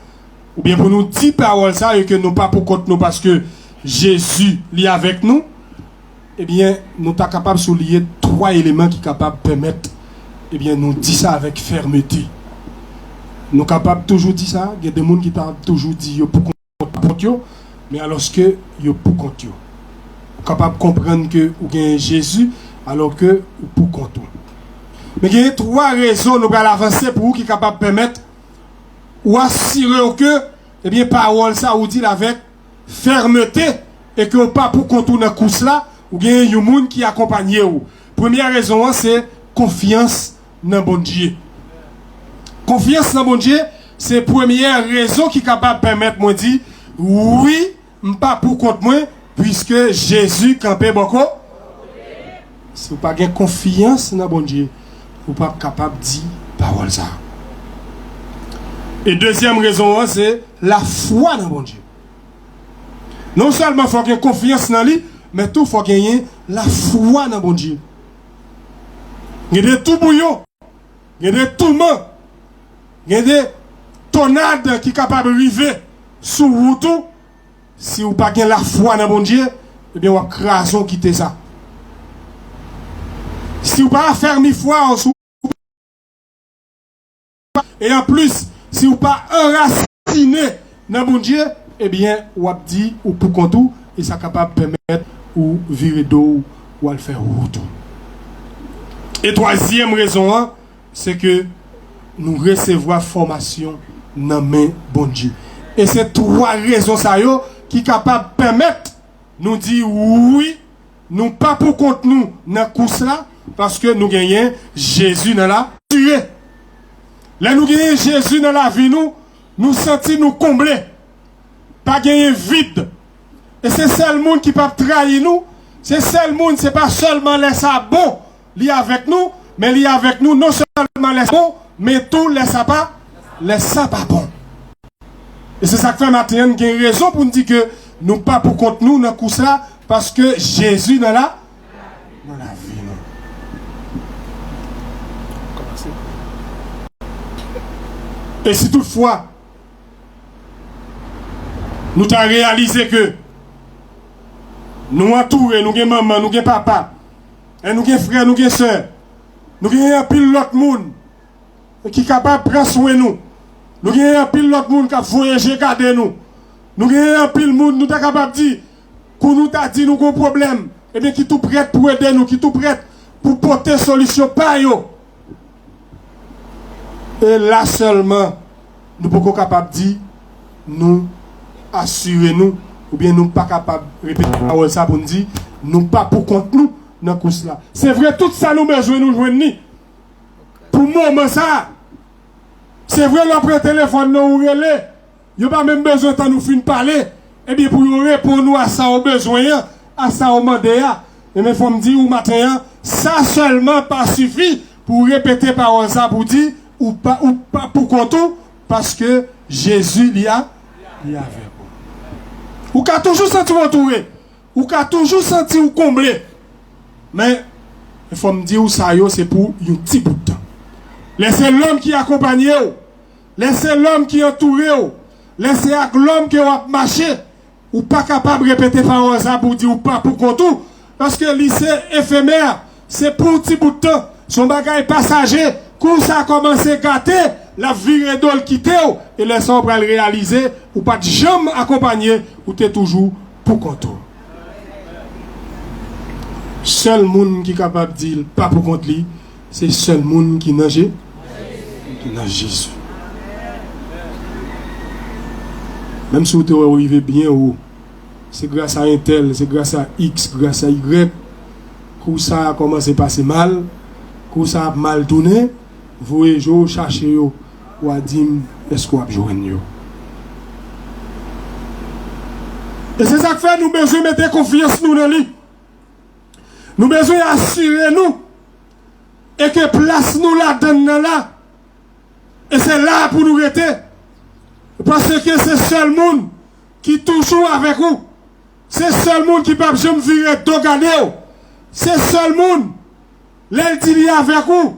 ou bien pour nous dire parole ça, et que nous pas pour contre nous parce que Jésus est avec nous, eh bien, nous sommes capables de souligner 3 éléments qui sont capables de permettre, eh bien, nous dire ça avec fermeté. Nous sommes capables de toujours dire ça. Il y a des gens qui ont toujours dit pour contre eux, mais alors que yo pour contre eux. Capable de comprendre que vous avez Jésus alors que vous pour contre eux. Mais il y a 3 raisons nous allons avancer pour vous qui sont capables de permettre ou assurer que, eh bien, parole ça vous dit avec fermeté et que pas pour contre dans course là, ou bien un monde qui accompagne vous. Première raison c'est confiance dans bon Dieu. Confiance dans bon Dieu, c'est première raison qui est capable de permettre moi dire oui, pas pour contre moi puisque Jésus campait beaucoup. Si vous pas confiance dans bon Dieu, vous pas capable de dire parole ça. Et deuxième raison c'est la foi dans bon Dieu. Non seulement il faut qu'il y ait confiance dans lui, mais tout il faut gagner la foi dans bon Dieu. Il y a des tout bouillons, il y a des tourments, il y a des tornades qui sont capables de arriver sous vous tout. Si vous n'avez pas la foi dans bon Dieu, eh bien, vous allez craser quitter ça. Si vous n'avez pas fermé foi en sous, et en plus, si vous n'avez pas enraciné dans bon Dieu, eh bien, vous avez dit, ou pour contre tout, et ça est capable de permettre ou virer d'eau ou le faire tout. Et troisième raison, c'est que nous recevons formation dans main bon Dieu. Et c'est 3 raisons ça qui sont capables de permettre nous dire oui, nous pas pour contre nous dans la course là, parce que nous gagnons Jésus dans la vie. Là nous gagnons Jésus dans la vie, nous sentons nous comblés. Pas gagner vide. Et c'est seul monde qui peut trahir nous. C'est seul monde, c'est pas seulement les ça bon, li avec nous, mais li avec nous non seulement les bon, mais tout les ça pas bon. Et c'est ça que fait matin, il y a une raison pour nous dire que nous pas pour contre nous dans coup ça, parce que Jésus dans la vie. Et si toutefois nous avons réalisé que Nous entourés, nous avons maman, nous avons papa, et nous avons frère, nous avons soeur. Nous avons un pile l'autre monde qui est capable de prendre soin de nous. Nous avons un pile l'autre monde qui a voyagé, garder nous. Nous avons un pile monde, nous sommes capables de dire, qu'on nous a dit nous avons un problème, et bien qui tout prêt pour aider nous, qui tout prêt pour porter solution par eux. Et là seulement, nous sommes capables de dire, nous assurez-nous, ou bien nous ne sommes pas capables de répéter ça pour nous dire, nous ne sommes pas pour contre nous dans la course là. C'est vrai, tout ça nous besoin nous joindre. Pour moment ça, c'est vrai, après téléphone, nous relais, il n'y a pas même besoin de nous finir parler, et bien pour répondre nous à ça au besoin, à ça au mandé, et mais il faut me dire au matin, ça seulement pas suffit pour répéter par ça pour dire, ou pas pour contre, parce que Jésus il y a avec vous. Ou qu'a toujours senti entouré, ou qu'a toujours senti ou comblé. Mais il faut me dire où ça c'est pour un petit bout de temps. Laissez l'homme qui accompagne, laissez l'homme qui entoure, laissez l'homme qui va marcher, ou pas capable de répéter par ça pour dire ou pas pour contre, parce que lycée éphémère, c'est pour un petit bout de temps. Son bagage passager, quand ça a commencé à gâter, la virée d'ol quitter, et les sombres à le réaliser, ou pas de jamais accompagner, ou t'es toujours pour contre. Seul monde qui est capable de dire pas pour contre lui, c'est seul monde qui nage Jésus. Même si vous arrivez bien haut, c'est grâce à un tel, c'est grâce à X, grâce à Y, que ça a commencé à passer mal, que ça a mal tourné, vous voyez, cherchez, ou à dire, est-ce qu'on va jouer? Et c'est ça que fait, nous besoin de mettre confiance nous dans lui. Nous besoin d'assurer nous. Et que place nous là-dedans là. Et c'est là pour nous rester. Parce que c'est seul monde qui toujours avec vous. C'est seul monde qui ne peut pas me virer de c'est seul monde. L'elle dit avec vous.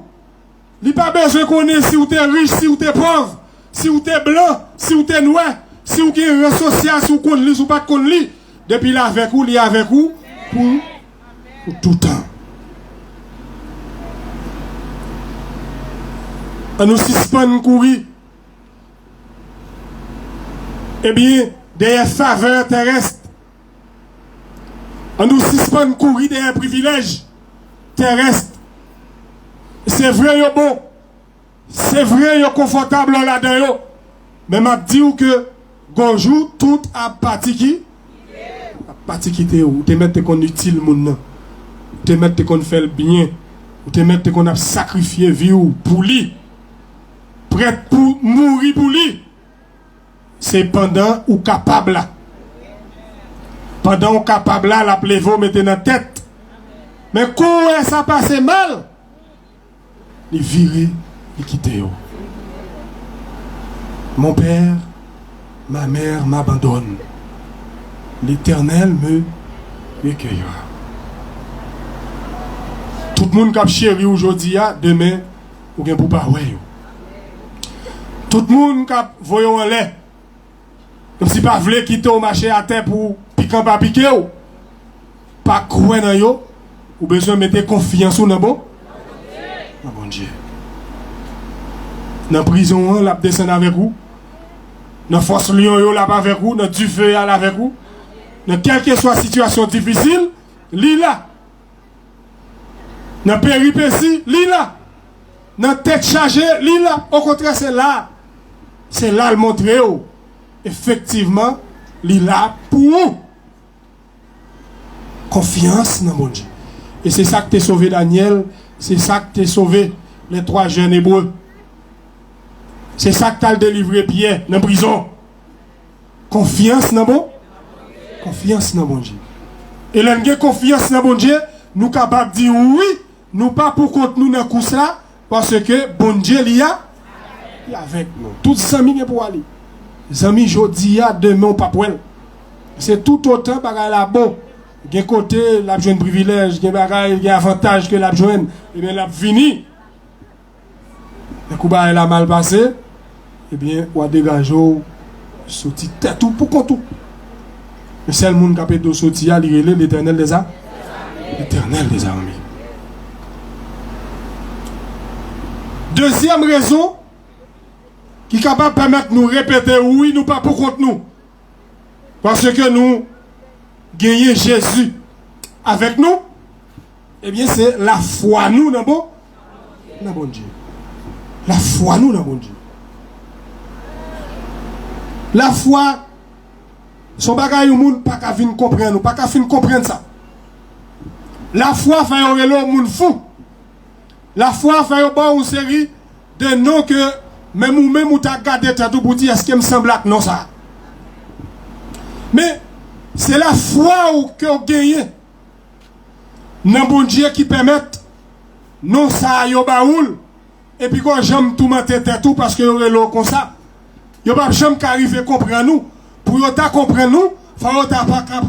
Il n'y a pas besoin qu'on ait si vous êtes riche, si vous êtes pauvre, si vous êtes blanc, si vous êtes noir, si vous avez un social, si vous connaissez, si vous ne connaissez pas. Depuis là avec vous, il est avec vous pour tout le temps. On nous suspend courir. Eh bien, des faveurs terrestres. On nous suspend courir des privilèges terrestres. C'est vrai, yo bon. C'est vrai, yo confortable là-dedans. Mais m'a dit que bonjour, tout a parti qui? A parti qui te ou te mettre qu'on utile moun. Te mettre qu'on fait le bien. Ou te mettre qu'on a sacrifié vie ou pour lui. Prêt pour mourir pour lui. C'est pendant ou capable là. Pendant ou capable là, la plévo mettez dans la tête. Mais quand ça passe mal, il vire, il quitte. Mon père, ma mère m'abandonne. L'Éternel me recueillera. Tout le monde qui a chéri aujourd'hui, demain, ou bien pour pas ouais. Tout le monde qui a voyons en l'air. Comme si pas voulait quitter au marché à terre pour piquer pas piquer. Pas croire dans yo. Ou besoin de mettre confiance dans bon. Dans bon Dieu. Dans la prison, la descend avec vous. Dans la force lion, yo la avec vous. Dans du feu, elle avec vous. Dans quelle que soit la situation difficile, li là. Dans la péripétie, li là. Dans la tête chargée, li là. Au contraire, c'est là. C'est là le montrer. Effectivement, li là pour confiance dans mon Dieu. Et c'est ça que t'es sauvé Daniel. C'est ça que t'es sauvé les 3 jeunes hébreux. C'est ça que t'as délivré Pierre dans la prison. Confiance dans bon. Confiance dans bon Dieu. Et là, nous avons confiance dans bon Dieu. Nous sommes capables de dire oui. Nous pas pour contre nous dans le coup là. Parce que bon Dieu il y a avec nous. Tous les amis pour aller. Les amis, jodi a demain pas pour elle. C'est tout autant par la bon. Il y a côté la jeune privilège, il y a avantage que la jeune, et bien la fini. Le coup elle a mal passé, et bien on a dégagé sorti tête tout pour tout. Le seul monde qui a pu sortir, il est l'Éternel des armées. L'Éternel des armées. Deuxième raison qui est capable de permettre de nous répéter oui, nous pas pour contre nous. Parce que nous gagnons Jésus avec nous, eh bien c'est la foi nous dans bon Dieu. La foi nous dans bon Dieu. La foi, son bagage au monde pas qu'à venir comprendre, pas qu'à venir comprendre ça. La foi fait un relais monde fou. La foi fait une série de noms que même ou t'as gardé tout pour dire est-ce qu'il me semble que non ça. Mais c'est la foi que vous gagnez dans bon Dieu qui permet non ça yo baoul et puis quand j'aime tout monter tout parce que vous relais comme ça. Yo pas jamais qu'arriver comprendre nous. Pour yo ta comprendre nous, faut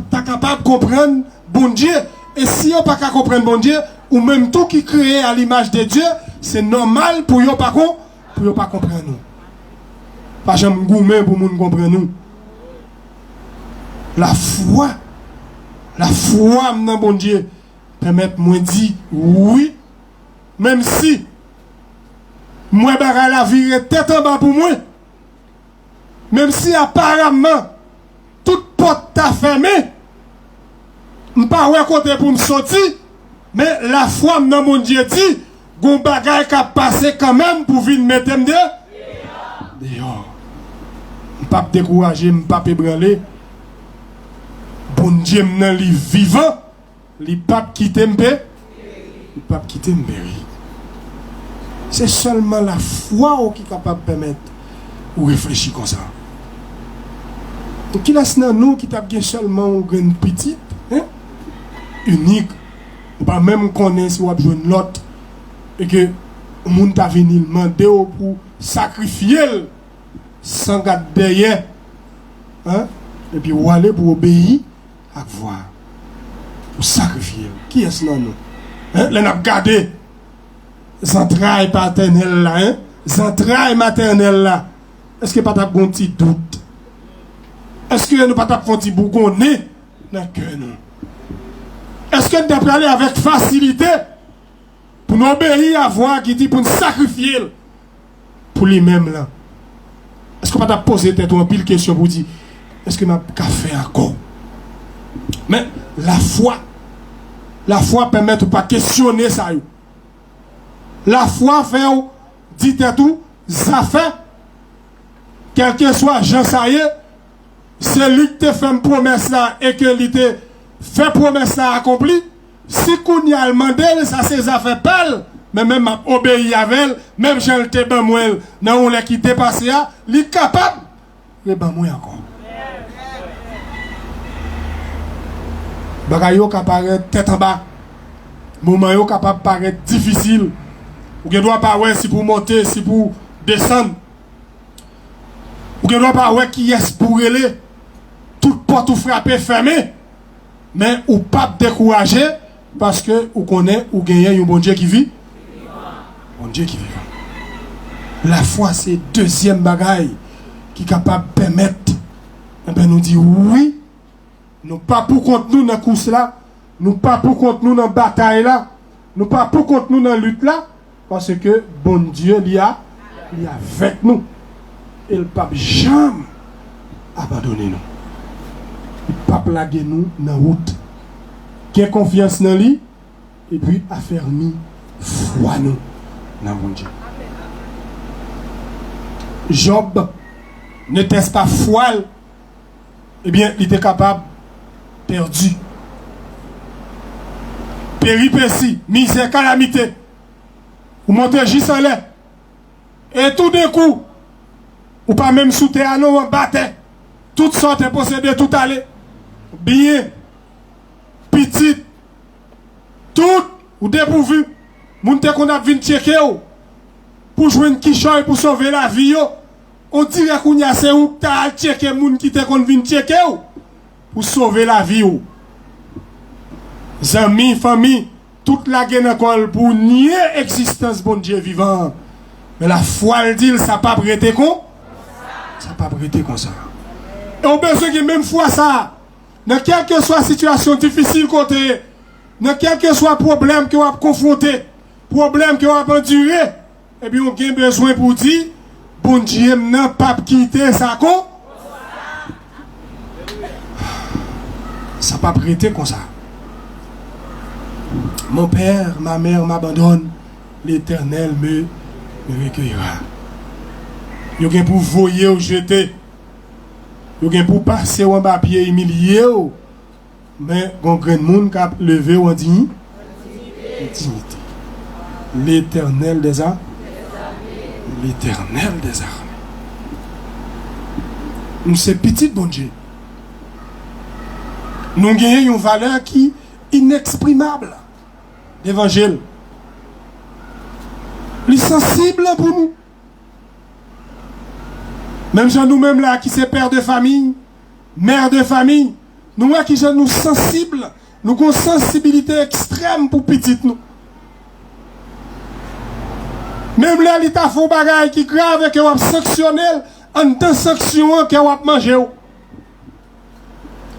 ta capable comprendre bon Dieu. Et si on pas comprendre bon Dieu, ou même tout qui créé à l'image de Dieu, c'est normal pour yo pas comprendre nous. Pas jamais gourmet pour moun comprendre nous. La foi dans bon Dieu permet moi dire oui, même si moi baga la vie est tête en bas pour moi. Même si apparemment toute porte t'a fermé, je ne peux pas côté pour me sortir, mais la foi dans mon Dieu dit, gon bagay qui a passé quand même pour venir mettre me dehors. Je ne peux pas décourager, je ne peux pas ébranler. Bon Dieu m'nan li vivant, li pas quitter me, li pas quitter me. C'est seulement la foi qui est capable de permettre ou réfléchir comme ça. Donc, qui laisse nous qui t'a bien seulement une petite, hein? Unique, pas même connaître si on a besoin de l'autre, et que le monde t'a venu demander pour sacrifier sans garder derrière, hein? Et puis ou aller pour obéir à voir, pour sacrifier. Qui est-ce là nous? Hein? Là, on a gardé les entrailles paternelles là, hein? Les entrailles maternelles là. Est-ce que pas t'as un petit doute? Est-ce que nous pas t'as un petit bougonné dans le cœur nous? Est-ce que nous devons aller avec facilité pour nous obéir à voix qui dit pour nous sacrifier pour lui-même là? Est-ce que pas t'as posé tête ou un pile question pour dire est-ce que m'a fait encore? Mais la foi permet de pas questionner ça. La foi fait dit tout ça fait quel que soit Jean Saïe, c'est lui qui te fait une promesse là et que lui te fait promesse là accompli. Si qu'on y a demandé, ça c'est ça fait pelle, mais même obéi avec elle, même Jean te ban moi, non on l'a quitté passé là, lui capable, le ban moi encore. Bagay yo capable tête en bas. Moment yo capable paraître difficile. Ou que doit pas ouais si pour monter, si pour descendre. Ou que doit pas ouais qui est pour aller. Toute porte ou frapper fermée. Mais ou pas décourager parce que ou connaît ou gagner un bon Dieu qui vit. Bon Dieu qui vit. La foi c'est deuxième bagaille qui est capable de permettre nous dire oui. Nous pas pour contre nous dans la course là, nous pas pour contre nous dans la bataille là, nous pas pour contre nous dans la lutte là, parce que bon Dieu il y a avec nous. Et le pape jamais abandonné nous. Il pas plaguer nous dans la route. Qui a confiance dans lui et puis affermi foi nous dans bon Dieu. Job n'était pas foi, eh bien il était capable perdu. Péripétie, misère, calamité. Ou montez juste en l'air. Et tout d'un coup, ou pas même sous terre, non, on battait. Toutes sortes de possédés, tout aller. Bien, petit, tout, ou dépourvu. Moun te qu'on a venu checker pour jouer une quichon pour sauver la vie. On dirait qu'on y a c'est où t'as checké moun qui te qu'on vient checker pour sauver la vie. Amis, famille, toute la guerre encore pour nier l'existence bon Dieu vivant. Mais la foi, elle dit, ça n'a pas prêté comme ça. Ça n'a pas prêté comme ça. Et on besoin que même fois ça, dans quelle que soit situation difficile côté, dans quel que soit problème que vous avez confronté, problème que vous avez enduré, et puis on a besoin pour dire, bon Dieu n'a pas quitté ça comme ça pas prêté comme ça. Mon père, ma mère m'abandonne, l'Éternel me recueillera. Vous avez pour voyer ou jeter, vous avez pour passer en bas pied humilié, mais un grand monde qui a levé en dignité. L'Éternel des armées. L'Éternel des armées. Nous sommes petits, bon Dieu. Nous avons une valeur qui est inexprimable. L'évangile. Il est sensible pour nous. Même si nous-mêmes là, qui sommes père de famille, mère de famille, nous qui sommes sensibles, nous avons une sensibilité extrême pour petits nous. Même là, il t'a fait un bagage qui est grave et qui va sanctionner en deux sanctions qui va manger.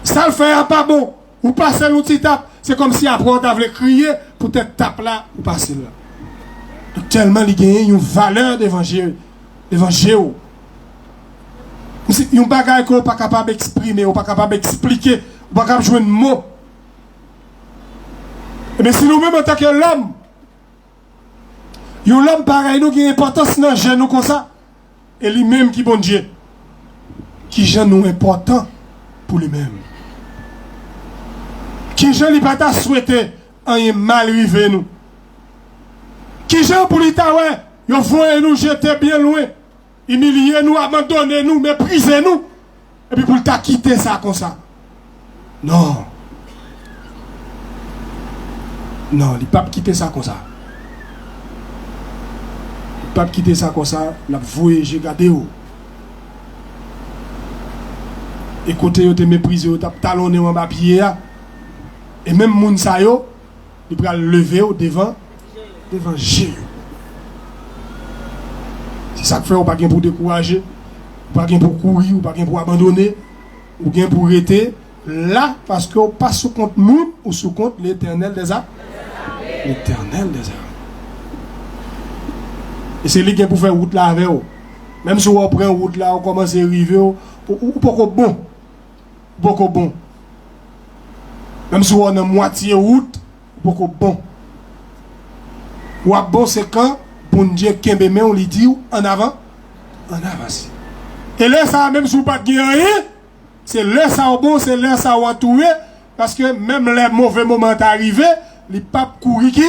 Ça le fait pas bon. Ou passez l'outil tape. C'est comme si après on t'avait crié pour te tape là ou passer là. Donc tellement il gagne une valeur d'évangile. L'évangile. C'est un bagage qu'on n'est pas capable d'exprimer, on n'est pas capable d'expliquer, on n'est pas capable de jouer un mot. Mais si nous-mêmes en tant que l'homme, l'homme pareil, nous qui a importance dans le nous comme ça, et lui-même qui bon Dieu, qui gens nous important pour lui-même. Qui gens lui pas ta souhaité un mal arrivé nous. Qui gens pour lui ta ouais, ils vont nous jeter bien loin, humilier nous, abandonner nous, mépriser nous, et puis pour ta quitter ça comme ça. Non. Non, il ne peut pas quitter ça comme ça. Il ne peut pas quitter ça comme ça. La voie, j'ai gardé. Et côté, vous te méprisé, vous te talonné en bas pied. Et même moun sa yo, il peut lever devant Jésus. C'est ça que fait, ou pas pour décourager, ou pas pour courir, ou pas pour abandonner, ou bien pour rester là, parce qu'on passe sous compte moun ou sous compte l'Éternel des armées. L'Éternel des armées. Et c'est lui qui pour faire route là avec vous. Même si on prend route là, on commence à arriver, ou pas bon. Beaucoup bon. Même si on a moitié route, beaucoup bon. Ou bon, c'est quand, bon Dieu, Kembeme, on lui dit en avant, en avance. Et là, ça, même si vous pas de rien, c'est là, ça bon, c'est là, ça va entouré, parce que même les mauvais moments arrivés, les papes courir qui?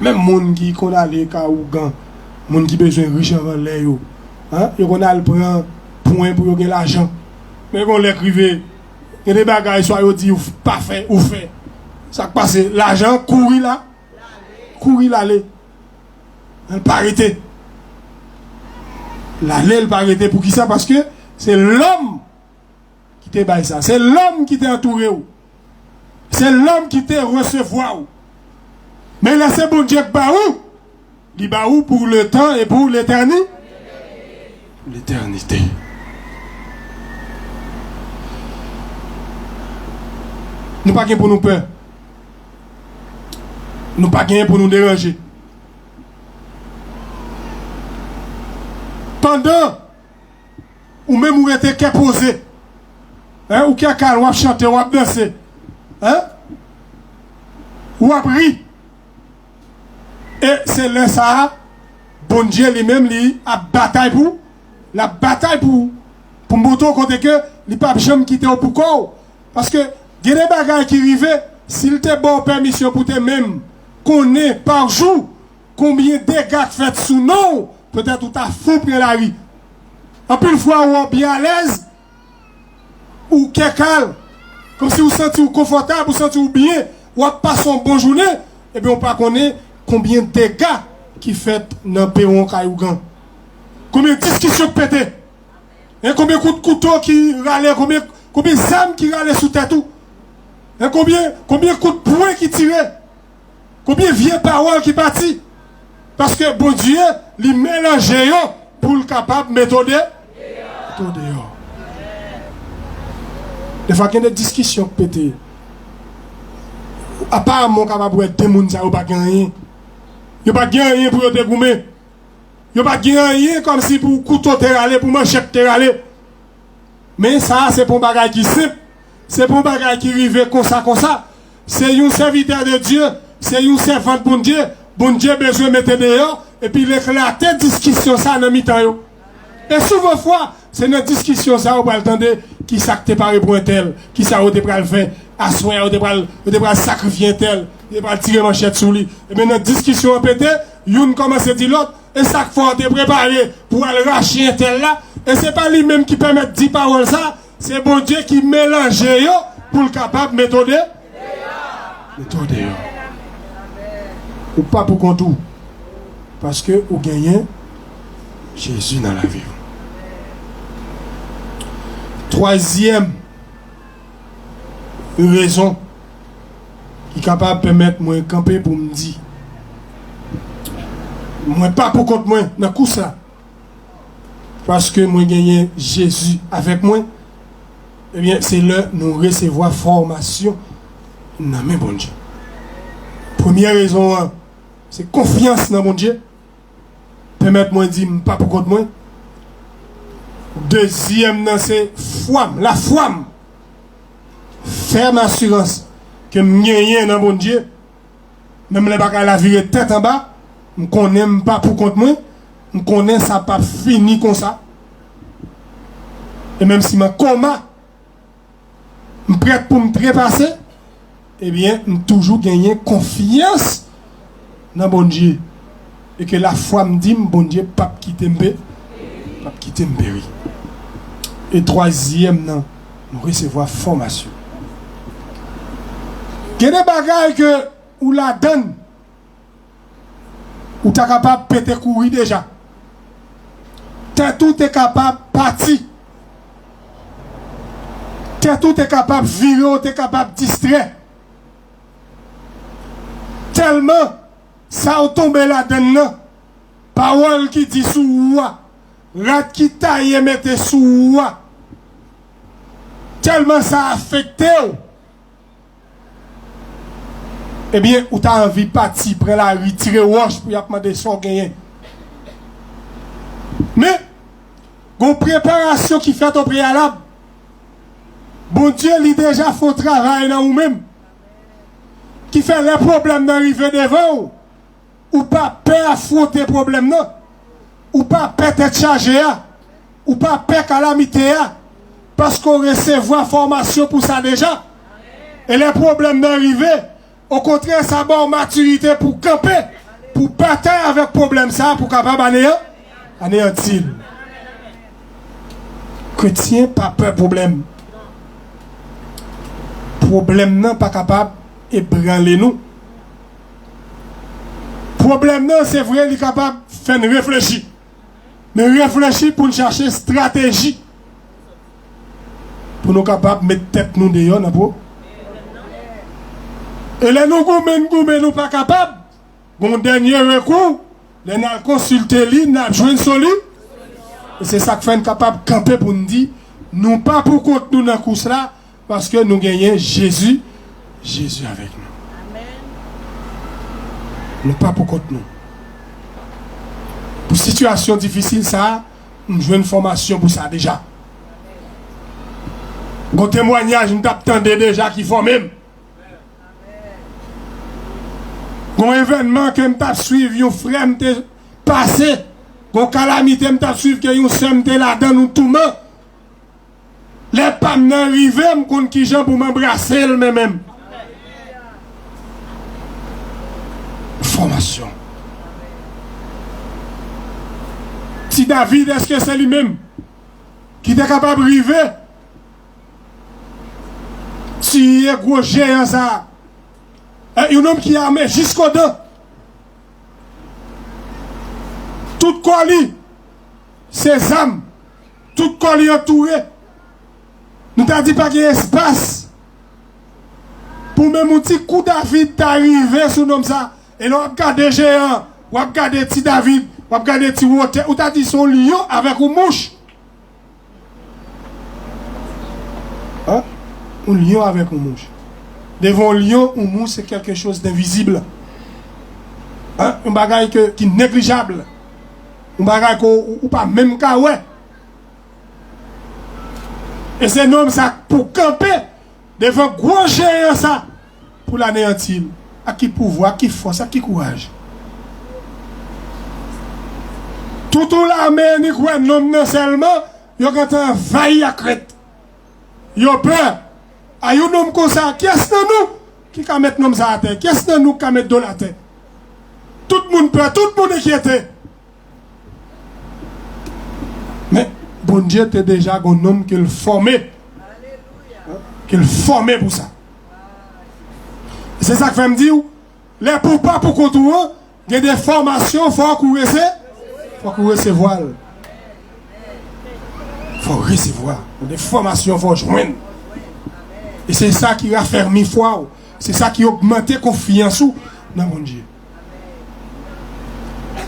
Même moun qui qu'on a les cas ou gants, moun qui besoin riche avant l'air, hein, et qu'on a le prend point pour gagner l'argent. Mais qu'on l'écrivait, il y a des bagages, soit ils disent pas fait ou fait. Ça passe, l'argent courir là, courir l'aller. Elle pas arrêter. L'aller, elle pas arrêter pour qui ça? Parce que c'est l'homme qui te baille ça. C'est l'homme qui t'a entouré. C'est l'homme qui t'a recevoir. Mais là, c'est bon Dieu qui baou. Il baou pour le temps et pour l'éternité. L'éternité. Nous pas gain pour nous peur. Nous pas gain pour nous déranger. Pendant ou même où était qu'à poser, hein, ou qu'à calme, ou à chanter, ou à danser, hein, ou à rire. Et c'est là ça, bon Dieu lui-même, lui, a bataille pour, la bataille pour moto côté que, il pas jamais quitter au pourquoi. Parce que, il y a des bagages qui arrivent, s'il te bon permission pour toi-même, connaît par jour combien de dégâts fait sous nous, peut-être tout à fou près la rue. En plus, une fois où on est bien à l'aise, ou calme, comme si vous sentez confortable, vous sentez bien, ou passez une bonne journée, et bien on ne connaît pas combien de dégâts qui fait dans le péron Kaïougan. Combien de discussions pétées, combien de coups de couteau qui râlaient, combien d'armes qui râlaient sous tête tout. Combien de coups de poing qui tiraient? Combien de vieilles paroles qui partent? Parce que bon Dieu, il mélange pour le capable de mettre dehors. Des fois, il y a des discussions pétées. Apparemment, capable de deux personnes, ça n'a pas gagné. Il n'y a pas gagné pour te goumer. Il n'y a pas gagné comme si pour couteau te râler, pour manchette te râler. Mais ça, c'est pour un bagage qui simple. C'est pour un bagage qui arrive comme ça, comme ça. C'est un serviteur de Dieu. C'est un servant de bon Dieu. Bon Dieu besoin de mettre dehors. Et puis l'éclater discussion ça dans mi-temps. Et souvent fois, c'est notre discussion ça, on va entendre qui ça que pas pour un tel, qui ça on te le faire, asseoir, on te sacrifier un tel, on te tirer manchette sous lui. Et bien notre discussion pété, une commence à dire l'autre, et ça qu'il faut te préparer pour aller racher un tel là. Et c'est pas lui-même qui permet de dire paroles ça, c'est bon Dieu qui mélange yo pour le capable de mettre dehors. Mettre dehors. Ou pas pour qu'on tout. Parce que vous gagnez Jésus dans la vie. Troisième raison qui est capable de permettre moi de camper pour me dire moi pas pour contre moi dans coup ça. Parce que moi gagne Jésus avec moi. Eh bien c'est là nous recevoir formation dans mes bon Dieu. Première raison c'est confiance dans mon Dieu. Permettez-moi de dire, pas pour contre moi. Deuxième, c'est foi. La foi. Ferme assurance que je n'ai dans mon Dieu. Même les bagages la virer tête en bas. Je ne connais pas pour contre moi. Je connais ça pas fini comme ça. Et même si je coma, je suis prêt pour me trépasser. Eh bien, je toujours gagner confiance dans mon Dieu. Et que la foi me dit, bon Dieu, pas quitter me, pas quitter me, oui. Et troisième, non, nous recevoir formation. Il y a des bagages que ou la donne, ou tu es capable de péter courir déjà. Tout est capable de partir. Tout est capable de virer, tu es capable de distraire. Tellement, ça a tombé là-dedans. Parole qui dit sous moi. Rat qui taille et mette sous moi. Tellement ça a affecté. Eh bien, ou t'as envie de partir, prendre la retirer roche pour y demander son gain. Mais, une préparation qui fait au préalable. Bon Dieu, il déjà fait travail dans vous-même. Qui fait les problèmes d'arriver devant ou pas peur affronter les problèmes non ou pas peur être chargé ou pas peur calamité parce qu'on recevoir formation pour ça déjà et les problèmes d'arriver au contraire ça bonne maturité pour camper pour batailler avec problème ça pour capable anéantir chrétien pas peur problème non pas capable ébranler nous. Problème non, c'est vrai, il est capable de faire réfléchir. Mais réfléchir pour chercher stratégie. Pour nous capables de mettre tête nous dehors, non? Et là, nous nous pas capables. Mon dernier recours, nous avons consulté lui, nous avons joué une solution. Et c'est ça que fait capable de camper pour nous dire, nous pas pour compte nous dans la course là, parce que nous gagnons Jésus avec nous. Amen. Nous pas pour contre nous. Pour situation difficile ça, nous jouons une formation pour ça déjà. Bon témoignage, nous t'attendons déjà qui font même. Bon événement que nous t'as suivi, un frère m'te passé, bon calamité m't'a suivi que un soeur m'te là-dedans nous tout le monde. Les femmes n'arrivent m'kon qui gens pour m'embrasser même. Formation. Si David, est-ce que c'est lui-même qui était capable de arriver? Si il y a un gros géant, ça, un homme qui est armé jusqu'au dents, tout colis, ses âmes, tout colis entouré, nous t'as dit pas qu'il y a espace pour même un petit coup David t'arriver sur nom ça. Et nous avons regardé géant, ou avons regardé petit David, ou avons regardé petit Water, ou t'as dit son lion avec une mouche. Hein? un lion avec un mouche. Devant un lion, un mouche, c'est quelque chose d'invisible. Hein? Un bagage qui est négligeable. Un bagage qu'on pas même qu'à ouais. Et c'est un homme ça pour camper devant gros géant ça pour l'anéantir. À qui pouvoir, à qui force, à qui courage. Tout l'armée ni quoi non seulement yo quand envahi à crête. Yo peur. A un homme comme ça, qui est-ce nous qui va mettre nom ça à terre? Qui est-ce nous qui va mettre de la terre? Tout le monde peur, tout le monde inquiété. Mais bon Dieu était déjà un homme qu'il formait. Qu'il formait pour ça. C'est ça que fait me dire, les pour pas pour contour, il y a des formations, il faut recevoir. Il faut recevoir. Des formations, il faut joindre. Et c'est ça qui raffermit foi. C'est ça qui augmente confiance dans mon Dieu.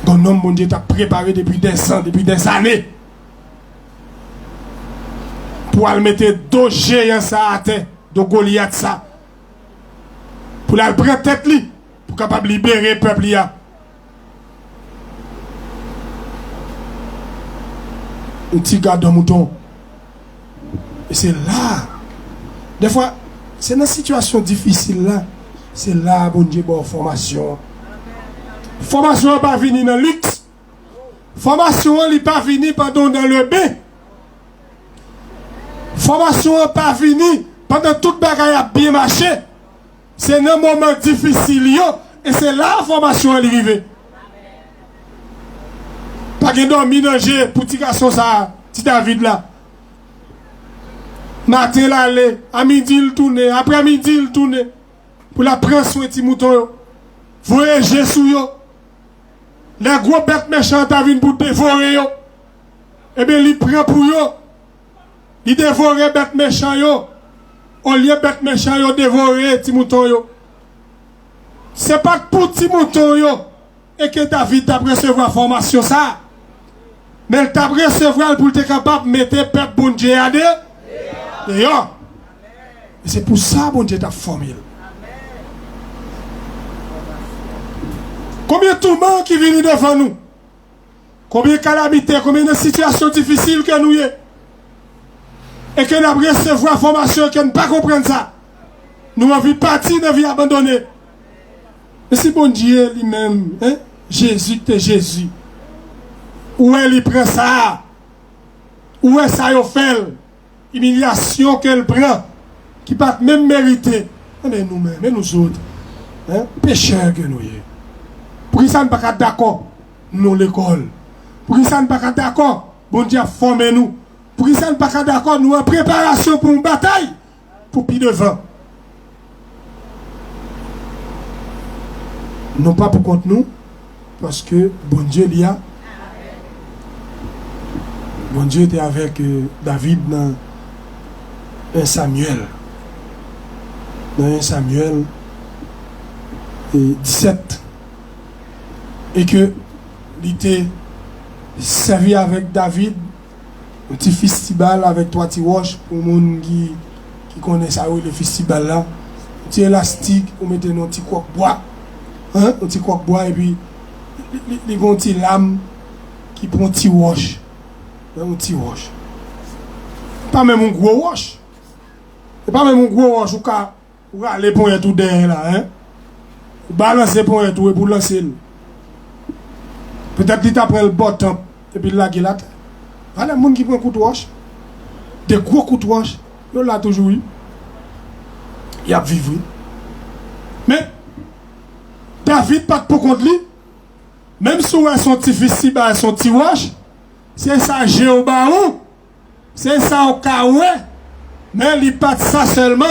Ton homme, mon Dieu, t'a préparé depuis des ans, depuis des années. Pour aller mettre deux géants ça à terre, de Goliath ça. Pour aller prendre tête li, pour capable libérer le peuple là. Un petit gars de mouton. Et c'est là. Des fois, c'est dans une situation difficile là. C'est là, bon Dieu, bon formation. Formation n'est pas venue dans le luxe. Formation n'est pas venue pendant dans le bain. Formation n'est pas venue pendant toute bagaille a bien marché. C'est dans un moment difficile et c'est là la formation est arrivée. Pas de dormir danger pour petit garçon ça, petit David là. Matin l'aller, à midi il tourne, après midi il tourne. Pour la prendre soin petit mouton. Voyager sous yo. Les gros bêtes méchants viennent pour dévorer yo. Eh bien il prend pour yo. Il dévore bêtes méchants yo. Au lieu bêtes méchants yo dévorer petit mouton yo. C'est pas pour petit mouton yo et que David t'a recevoir formation ça. Mais il t'a recevoir pour être capable de mettre peuple bon Dieu à dehors. Et c'est pour ça bon Dieu t'a formé. Combien de tourments qui viennent devant nous? Combien de calamités, combien de situations difficiles que nous y est? Et que nous avons recevoir la formation que nous ne pas comprendre ça. Nous avons partir de vie abandonnée. Mais si bon Dieu lui-même, hein? Jésus est Jésus. Où est-ce qu'il prend ça? Où est-ce qu'il fait? Humiliation qu'elle prend, qui ne peut même mériter. Mais nous-mêmes, mais nous autres, hein? Pécheurs que nous y est. Pour qui ça ne pas être d'accord, nous l'école. Pour qui ça ne pas être d'accord, bon Dieu a formé nous. Pour qui ça ne pas être d'accord, nous en préparation pour une bataille, pour plus devant. Non pas pour contre nous, parce que bon Dieu y a. Bon Dieu était avec David dans 1 Samuel. Dans 1 Samuel 17. Et que il était servi avec David, un petit festival avec trois petits roches pour les gens qui connaissent ça, le festival là. Un petit élastique, on mettait un petit croque bois. Hein? Un petit croque bois et puis les vont petit lame qui prend un petit roche. Un petit roche. Pas même un gros roche. Et pas même un gros roche ou aller pour tout derrière là. Hein? Balancer pour tout et pour lancer. Peut-être qu'il t'apprend le bottom et puis là, il y a des gens qui prennent un coup de roche. Des gros coups de roche. Ils l'ont toujours eu. Il a vécu. Mais David pas pour contre lui. Même si on a son petit fils, son petit roche, c'est ça Jéhobaou. C'est ça au cas où. Mais il pas ça seulement.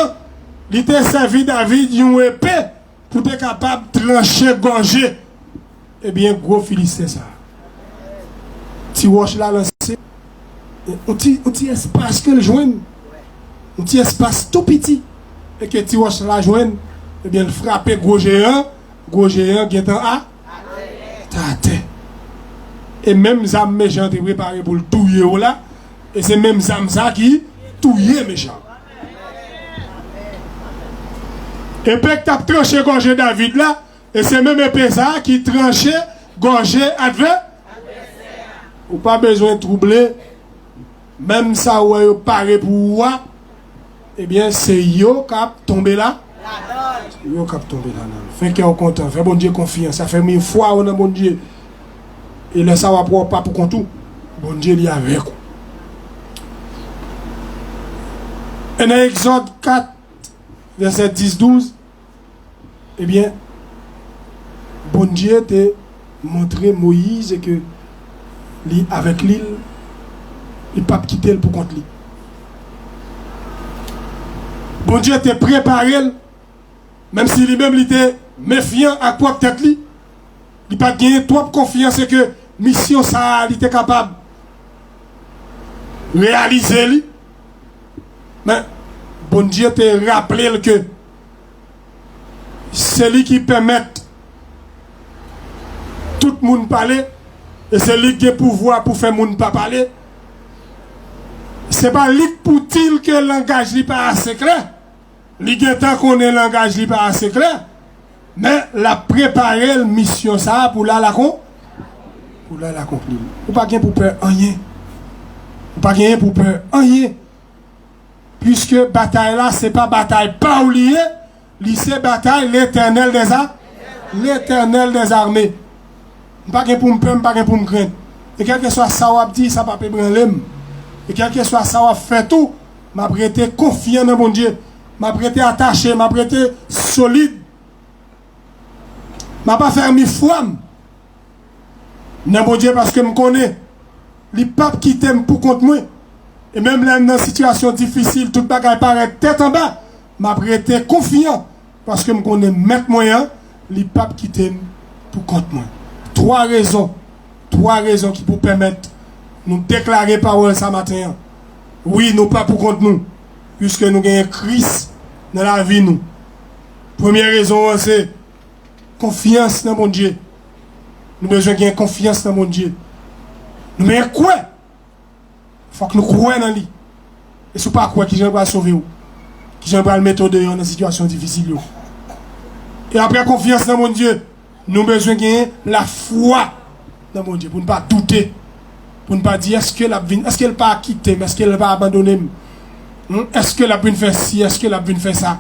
Il était servi David d'une épée pour être capable de trancher, gorger. Eh bien, gros Philistin ça. Petit roche là lancé. Un petit espace que le joigne. Un petit espace tout petit. Et que petit roche là joigne. Eh bien, il frappe gros géant qui est en A. Tate. Et même les méchants sont préparés pour le touiller là. Et c'est même ça qui touille méchant. Épée qui a tranché gorgé David là, et c'est même épée ça qui tranché gorgé adversaire. Ou pas besoin de troubler, même ça où est paré pour moi, eh bien c'est yo qui a tombé là. Yo qui a tombé là. Fait qu'on est content, fait bon Dieu confiance, ça fait 1000 fois on a bon Dieu. Et là ça va pour pas pour qu'on tout. Bon Dieu est avec vous. Et dans Exode 4, verset 10-12, eh bien, bon Dieu t'a montré Moïse que avec l'île, il ne peut pas quitter pour contre lui. Bon Dieu t'a préparé, même si lui-même était méfiant à quoi tête lui, il n'a pas gagné trop confiance que mission ça, il était capable de réaliser lui. Mais bon Dieu t'a rappelé que c'est lui qui permet tout le monde parler et c'est lui qui a le pouvoir pour faire le monde pas parler. C'est pas lui pour-il que le langage n'est pas assez clair. Lui qui tant qu'on est le langage n'est pas assez clair. Mais la préparer la mission ça pour l'accomplir. Ou pas gagner pour peur rien. Ou pas gagner pour peur rien. Puisque bataille là, c'est pas bataille pas oublié, c'est bataille l'éternel des armées. L'éternel des armées. Pas pour me peur, pas pour me craindre. Et quel que soit ça ou dit, ça va pas branler. Et quel que soit ça ou fait tout, m'a prêté confiant dans mon Dieu. M'a prêté attaché, m'a prêté solide. M'a pas fait mi foi. Non mon Dieu parce que me connaît. Les papes qui t'aiment pour contre moi. Et même là, dans une situation difficile, tout bagaille paraît tête en bas, m'a prêté confiant parce que je connais mettre moyen, les papes qui t'aiment pour contre moi. Trois raisons qui pour permettre nous déclarer parole ce matin. Oui, nous pas pour contre nous, puisque nous avons Christ dans la vie nous. Première raison, c'est confiance dans mon Dieu. Nous avons besoin de confiance dans mon Dieu. Nous avons quoi? Il faut que nous croyons dans lui. Et ce n'est pas quoi qui va sauver vous. Qui va le mettre dehors dans une situation difficile. Et après confiance dans mon Dieu, nous avons besoin de gagner la foi dans mon Dieu. Pour ne pas douter. Pour ne pas dire est-ce qu'elle n'a pas quitté, est-ce qu'elle n'a pas abandonné. Est-ce qu'elle a pu faire ci, est-ce qu'elle a pu faire ça.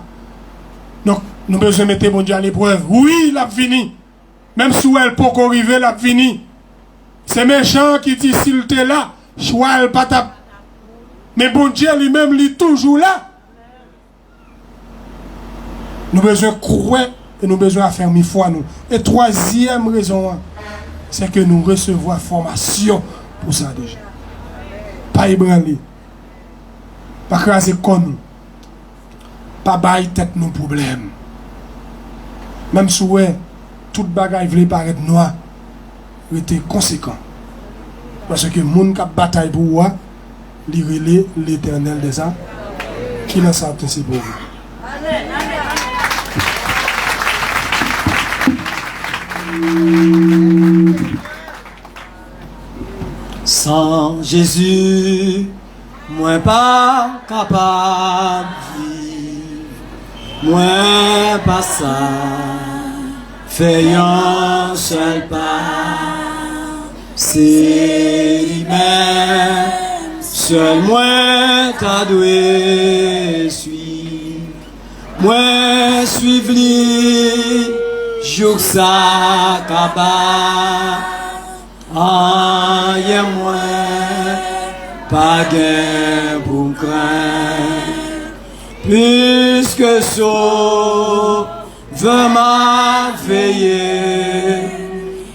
Donc, nous avons besoin de mettre mon Dieu à l'épreuve. Oui, il a fini. Même si elle peut arriver, il a fini. C'est méchant qui dit s'il était là. Choix le patap. Mais bon Dieu lui-même, il est toujours là. Nous avons besoin de croire et nous avons besoin de faire mi foi nous. Et troisième raison, c'est que nous recevons la formation pour ça déjà. Pas ébranler. Pas craser comme nous. Pas bailler tête nos problèmes. Même si tout bagaille voulait paraître noir, il était conséquent. Parce que le monde qui a bataille pour moi, il relève l'éternel des armes, qui n'a pas c'est pour vous. Sans Jésus, moi pas capable de vivre, moi pas ça, fait un seul pas. C'est lui-même, seul moi t'as doué suivre. Moi suivre lui, jour ça capable. Aïe moi, pas gain pour craindre. Puisque sauf veut m'a veiller.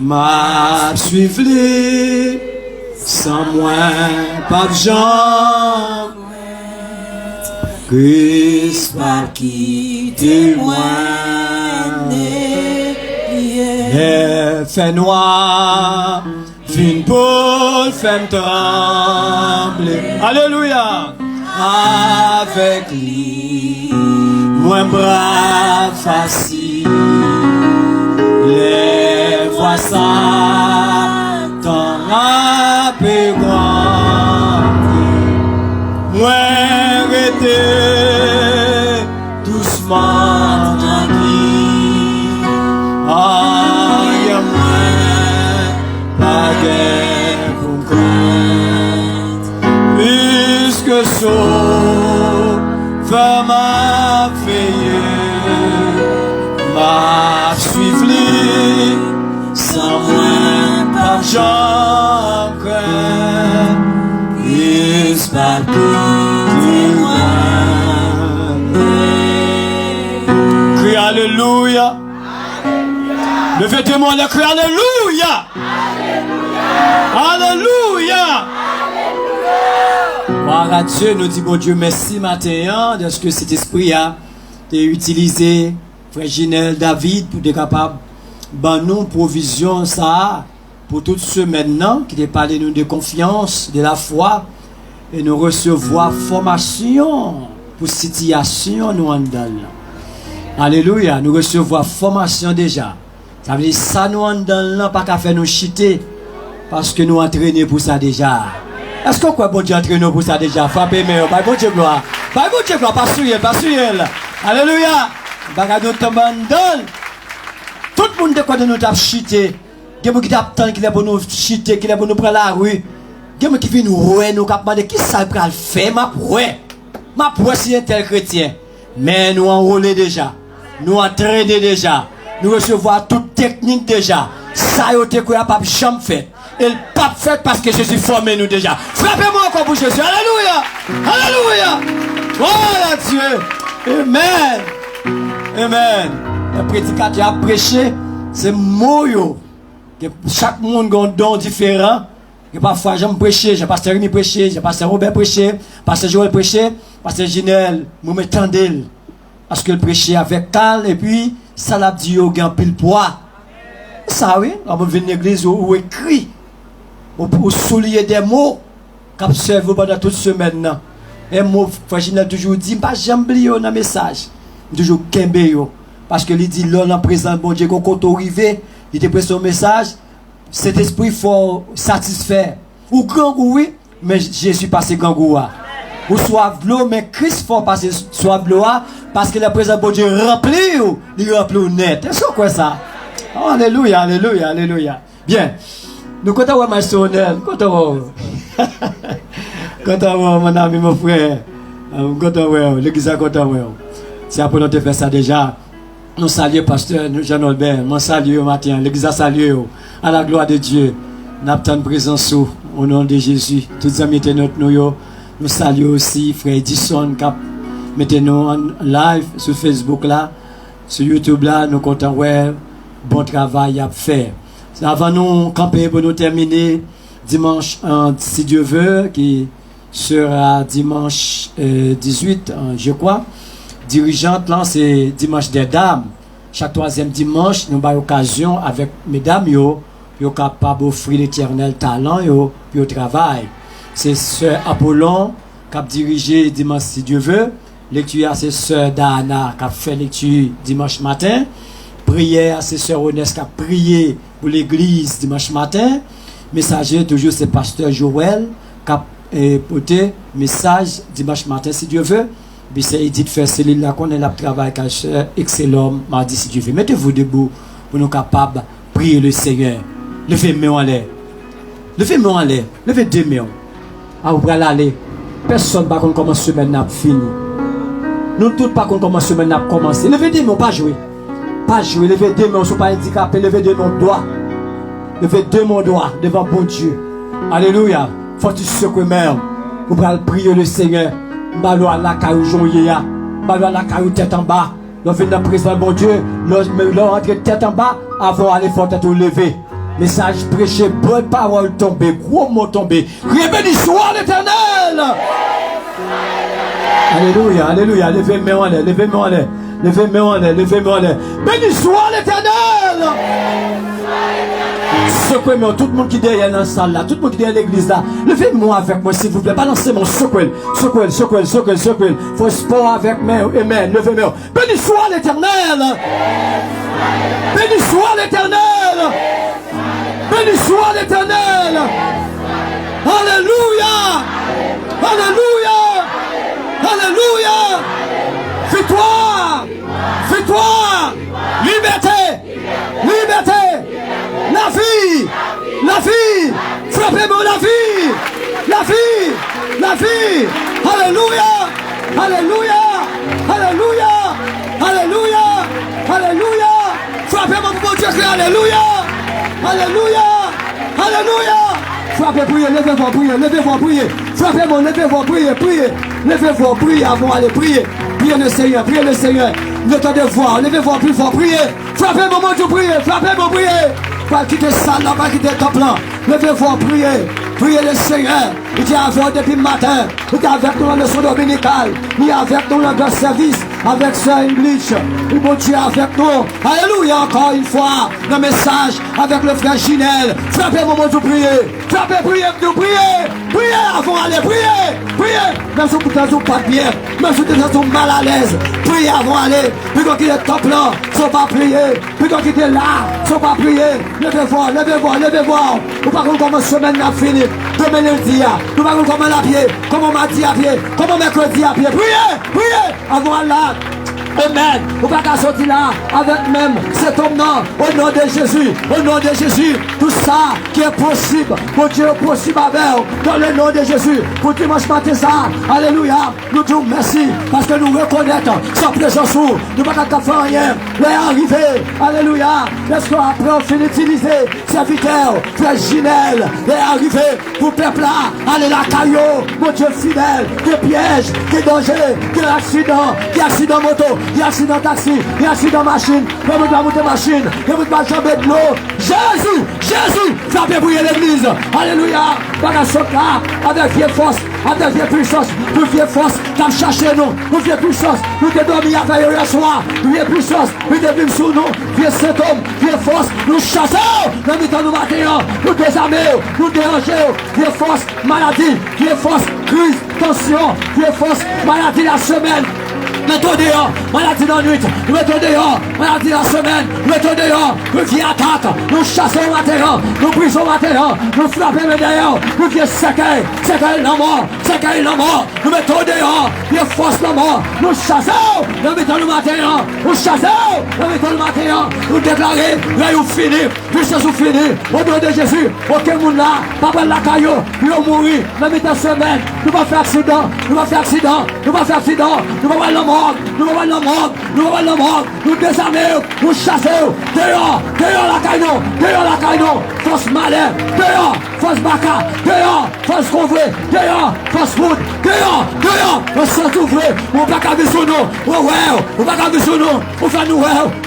M'a suivi sans moi pas de gens. Christ va quitter moi. Fait noir, fin pour faire trembler. Alléluia. Avec lui, moins brave facile. Les voix ça, t'en rappelles moi. Moi arrêté doucement. pas plus loin. Crie Alléluia. Levez tes mains, crie Alléluia. Alléluia. Gloire à Dieu, nous disons bon Dieu merci matin de ce que cet esprit a utilisé frère Ginel David pour être capable de nous provision ça pour tous ceux maintenant qui te parlent nous de confiance, de la foi et nous recevoir formation pour situation nous en donne. Alléluia, nous recevons formation déjà. Ça veut dire ça nous en donne pas qu'à faire nous chiter parce que nous entraînés pour ça déjà. Est-ce qu'on croit bon Dieu entraîné pour ça déjà? Frappez mais pas bon Dieu gloire. Pas bon Dieu gloire, pas sur elle. Alléluia. Baga nous tombe en donne. Tout le monde de nous t'a chiter. Quelqu'un qui t'attend qui est pour nous chiter, qui est pour nous prendre la rue. Quelqu'un qui vient nous rouer nous cap demander qui ça va le faire ma pour si un tel chrétien. Mais nous enrôler déjà. Nous entraîner déjà. Nous recevoir toute technique déjà. Ça y est quoi pas jamais fait. Et pas fait parce que Jésus formé nous déjà. Frappez-moi encore pour Jésus. Alléluia. Alléluia. Voilà Dieu. Amen. Amen. Le prédicateur a prêché, c'est moyo. Chaque monde a un don différent. Et parfois, j'aime prêcher, j'ai pasteur Rémi prêcher, j'ai pasteur Robert prêcher, pasteur Joël prêcher, pasteur Ginel, moi m'étendais. Parce que le prêcher avec calme et puis, ça l'a dit au gain pile poids. Ça oui, on va venir à l'église où écrit, où souligner des mots, qui servent pendant toute semaine. Et moi, frère Ginel toujours dit, pas jamais oublier un message. Toujours kembe yo. Parce que il dit, là, en présent, bon Dieu, quand on arrive, il te prête son message, cet esprit faut satisfaire. Ou grand oui, mais Jésus passe grand goût. Ou soit l'eau, mais Christ faut passer soit l'eau, parce que le présent, bon Dieu, rempli, il remplit net. Est-ce que quoi ça? Oh, alléluia, alléluia, alléluia. Bien. Nous comptons ma sonnelle, comptons. Comptons mon ami, mon frère. Comptons l'église à comptons. C'est après nous faire ça déjà. Nous saluons pasteur Jean-Albert. Nous saluons matin. L'église a salué. À la gloire de Dieu. Nous avons présence au nom de Jésus. Tous les amis étaient notre nous. Nous saluons aussi frère Edison qui mettez-nous en live sur Facebook là. Sur YouTube là. Nous comptons bon travail à faire. Avant nous camper pour nous terminer dimanche, si Dieu veut, qui sera dimanche 18, je crois. Dirigeante là, c'est dimanche des dames. Chaque troisième dimanche, nous avons l'occasion avec mesdames yo capable d'offrir l'éternel talent yo au travail. C'est sœur Apollon qui a dirigé dimanche si Dieu veut. Lecture à c'est sœur Dana qui a fait lecture dimanche matin. Prière, c'est sœur Onès qui a prié pour l'église dimanche matin. Messager, toujours c'est pasteur Joël qui a porté message dimanche matin si Dieu veut. Puis c'est Edith Fercéline là qu'on est là pour travailler avec sœur excellent mardi si Dieu veut. Mettez-vous debout pour nous capables de prier le Seigneur. Levez mes mains en l'air. Levez mes mains en l'air. Levez deux mains. Ah, vous allez aller. Personne ne va comment semaine n'a fini. Nous tous pas comment semaine n'a commencé. Levez deux mains, pas jouer. Pas jouer, levez deux mains, on ne sont pas handicapés, levez deux mains droit. Levez deux mains droit devant bon Dieu. Alléluia. Faut-il secouer même. Vous allez prier le Seigneur. Malo à la caillou joyea. Malo à la caillou tête en bas. L'on vient de présent bon Dieu. L'on rentre tête en bas avant d'aller faire tête lever. Message prêché, bonne parole tombée, gros mot tombé. Béni soit l'Éternel. Alléluia, alléluia. Levez-moi en l'air, levez-moi en l'air. Levez-moi en l'air, levez-moi en l'air. Béni soit l'Éternel. Secouez-moi, tout le monde qui est derrière la salle là, tout le monde qui est derrière l'église là. Levez-moi avec moi s'il vous plaît. Balancez mon secouez. Faut sport avec moi. Amen. Levez-moi. Béni soit l'Éternel. Béni soit l'Éternel. Béni soit l'Éternel. Alléluia. Alléluia. Alléluia. Victoire. Victoire. Liberté. Liberté. La vie. La vie. Frappez-moi la vie. La vie. La vie. Alléluia. Alléluia. Alléluia. Alléluia. Alléluia. Frappez-moi pour Dieu. Alléluia. Alléluia. Alléluia. Frappez, priez, levez-vous, priez, levez-vous, priez. Frappez-moi, levez-vous, priez, priez. Levez-vous, priez avant d'aller prier. Priez le Seigneur, priez le Seigneur. Le temps de voir, levez-vous plus fort, priez. Frappez, moment de prier, frappez-moi, priez. Pas quitter ça là, pas quitter le temple là. Levez-vous, priez. Priez le Seigneur. Il est avec nous depuis le matin. Il est avec nous dans le leçon dominicale. Il est avec nous dans le service. Avec Sœur English. Il bon Dieu avec nous. Alléluia encore une fois. Le message avec le frère Ginel. Frappez moment de prier. Frappez, priez, de prier. Priez avant d'aller prier. Priez. Même si vous n'êtes pas bien. Même si vous êtes mal à l'aise. Priez avant d'aller. Puis quand il est top là, ils ne sont pas prier. Puis quand il est là, ils ne sont pas prier. Levez-vous, levez-vous, levez-vous. Vous parlez comment la semaine a fini. Demain lundi, nous parlons comment à pied, comment mardi à pied, comment mercredi à pied. Priez, priez, avant là. Amen. Vous ne pouvez pas sortir là avec même cet homme-là. Au nom de Jésus, au nom de Jésus, tout ça qui est possible, pour Dieu est possible avec vous. Dans le nom de Jésus, pour dimanche matin ça. Alléluia. Nous disons merci parce que nous reconnaissons sa présence. Nous ne pouvons pas faire rien. Il est arrivé. Alléluia. Laisse-nous après on finit d'utiliser serviteur, frère Ginel. Il est arrivé pour le peuple là. Allez la caillou, mon Dieu fidèle, des pièges, des dangers, des accidents moto. Il y a accident taxi, il y a accident machine, il y a monter machine, il y a jambe de l'eau. Jésus, Jésus, frappez briller l'église. Alléluia. Bagage là, avec vieille force, avec vieille puissance, nous vieille force, t'as cherché nous vieille puissance, nous te dormi avec hier soir, nous vieille puissance, nous te vivons sur nous, vieille cet homme, vieille force, nous chassons, nous mettons nous matin, nous désarmons, nous dérangeons, vieille force, maladie, vieille force, crise, tension, vieille force, maladie la semaine. Mettons dehors, maladie dans la nuit, nous mettons dehors, maladie la semaine, nous mettons dehors, nous viens attaque, nous chassons matin, nous brisons matin, nous frappons derrière, nous viens séquer la mort, nous mettons dehors, nous force la mort, nous chassons, nous mettons le matin, nous chassons, nous mettons le matin, nous déclarons, là nous finissons, puissance nous finit, au nom de Jésus, aucun monde là, pas la caillou, nous allons mourir, nous mettons semaine, nous allons faire accident, nous allons faire accident, nous allons faire accident, nous allons voir la mort. Nous allons la mort, nous allons la mort, nous désarmons, nous chassons, dehors, dehors la caillou, force malin, dehors, force baka, dehors, force convré, dehors, force foot, dehors, on s'est ouvert, on va pas sur nous, on va pas sur nous, on va nous,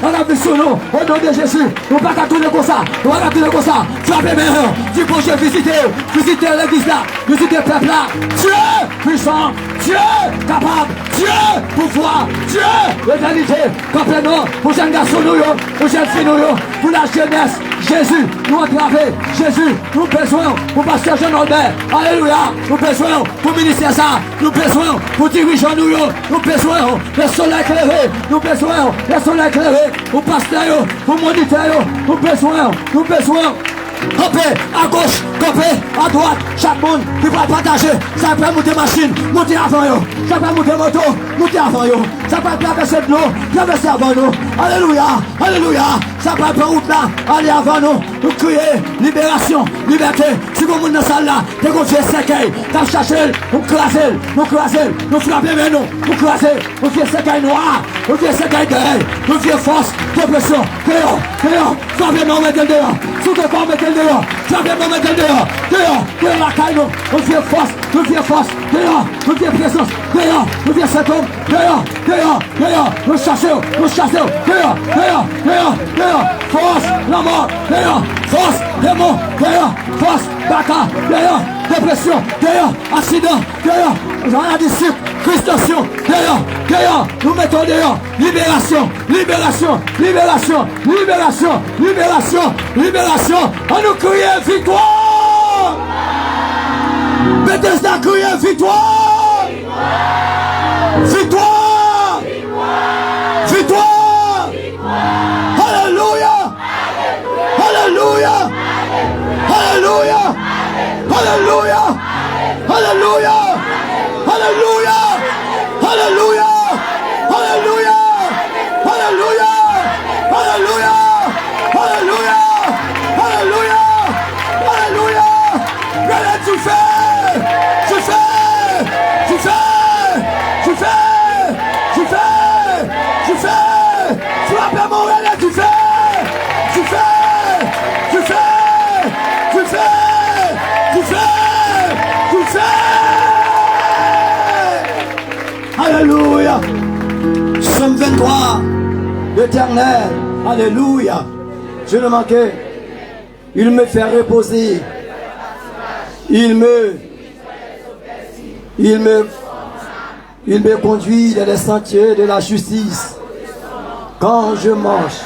on va sur nous, au nom de Jésus, on va pas tourner comme ça, frappez mes mains, du bon Dieu, visitez l'église là, visitez le peuple là, Dieu puissant, Dieu capable, Dieu pouvoir, Dieu l'éternité, comprenons, pour jeunes garçons nous, pour jeunes filles nous, pour la jeunesse, Jésus, nous entraver, Jésus, nous besoin, pour pasteur Jean-Albert, alléluia, nous besoin, pour ministère ça, nous besoin, pour dirigeants nous besoin, le soleil éclairé, nous besoin, le soleil éclairé, pour pasteur, pour moniteur, nous besoin, Campé à gauche, campé à droite, chaque monde qui va partager, ça peut monter machine, monter avant yo, ça peut monter moto, monter avant yo, ça peut traverser de l'eau, traverser avant nous, alléluia, alléluia, ça peut prendre route là, aller avant nous crier, libération, liberté, si vous monde dans la salle là, t'es confié séquille, t'as cherché, nous craser, nous frapper mais nous craser, nous fier séquille noir, nous fier séquille gueule, nous fier force, dépression, dehors, frappez nous mettez dehors, sous que pas mettez dehors, frappez nous mettez dehors, la caille nous fier force, dehors, nous fier présence, dehors, nous fier cet homme, dehors, nous chassons, dehors, force, la mort, dehors, force, démon, dehors, force, baka, dehors, dépression, dehors, accident, dehors, maladie, frustration, dehors, nous mettons dehors, libération, on nous crie victoire, Bethesda crie victoire, Alléluia, tu fais, Alléluia. Somme 23. L'Éternel. Alléluia. Je le manquais. Il me fait reposer. Il me conduit dans les sentiers de la justice. Quand je mange,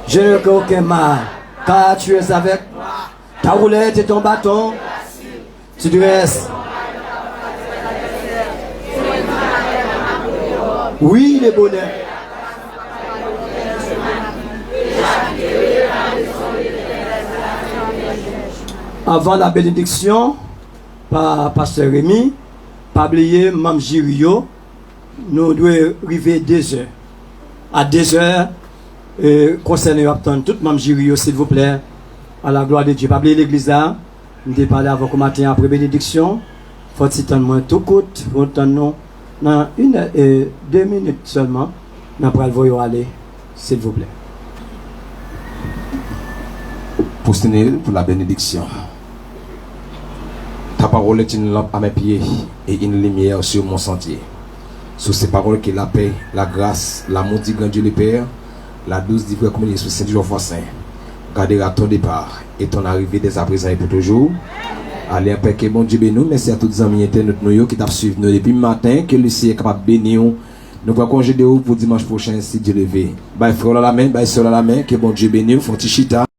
je ne fais aucun mal, car tu es avec moi. Ta roulette et ton bâton, tu dresses. Oui, les bonheurs. Avant la bénédiction, par Pasteur Rémi, pas oublier Mme Jirio, nous devons arriver 2 heures. À 2 heures, concernant attendre toute Mme Jirio, s'il vous plaît, à la gloire de Dieu. Pas oublier l'église là, nous devons parler avant le matin après bénédiction. Faut s'étendre moins tout court, faut nous dans 1 heure et 2 minutes seulement, nous allons le aller, s'il vous plaît. Pour pour la bénédiction. Ta parole est une lampe à mes pieds et une lumière sur mon sentier. Sous ces paroles qui est la paix, la grâce, l'amour du grand Dieu le Père, la douce divine communion sur Saint-Jean Saint, gardera ton départ et ton arrivée dès à présent et pour toujours. Allez, un que bon Dieu bénisse. Merci à tous les amis internautes qui t'ont suivi nous depuis le matin, que le Seigneur est capable de bénir. Nous allons congé de vous pour dimanche prochain si Dieu le veut. Bye frère la main, bye soeur la main, que bon Dieu bénisse. Fontichita.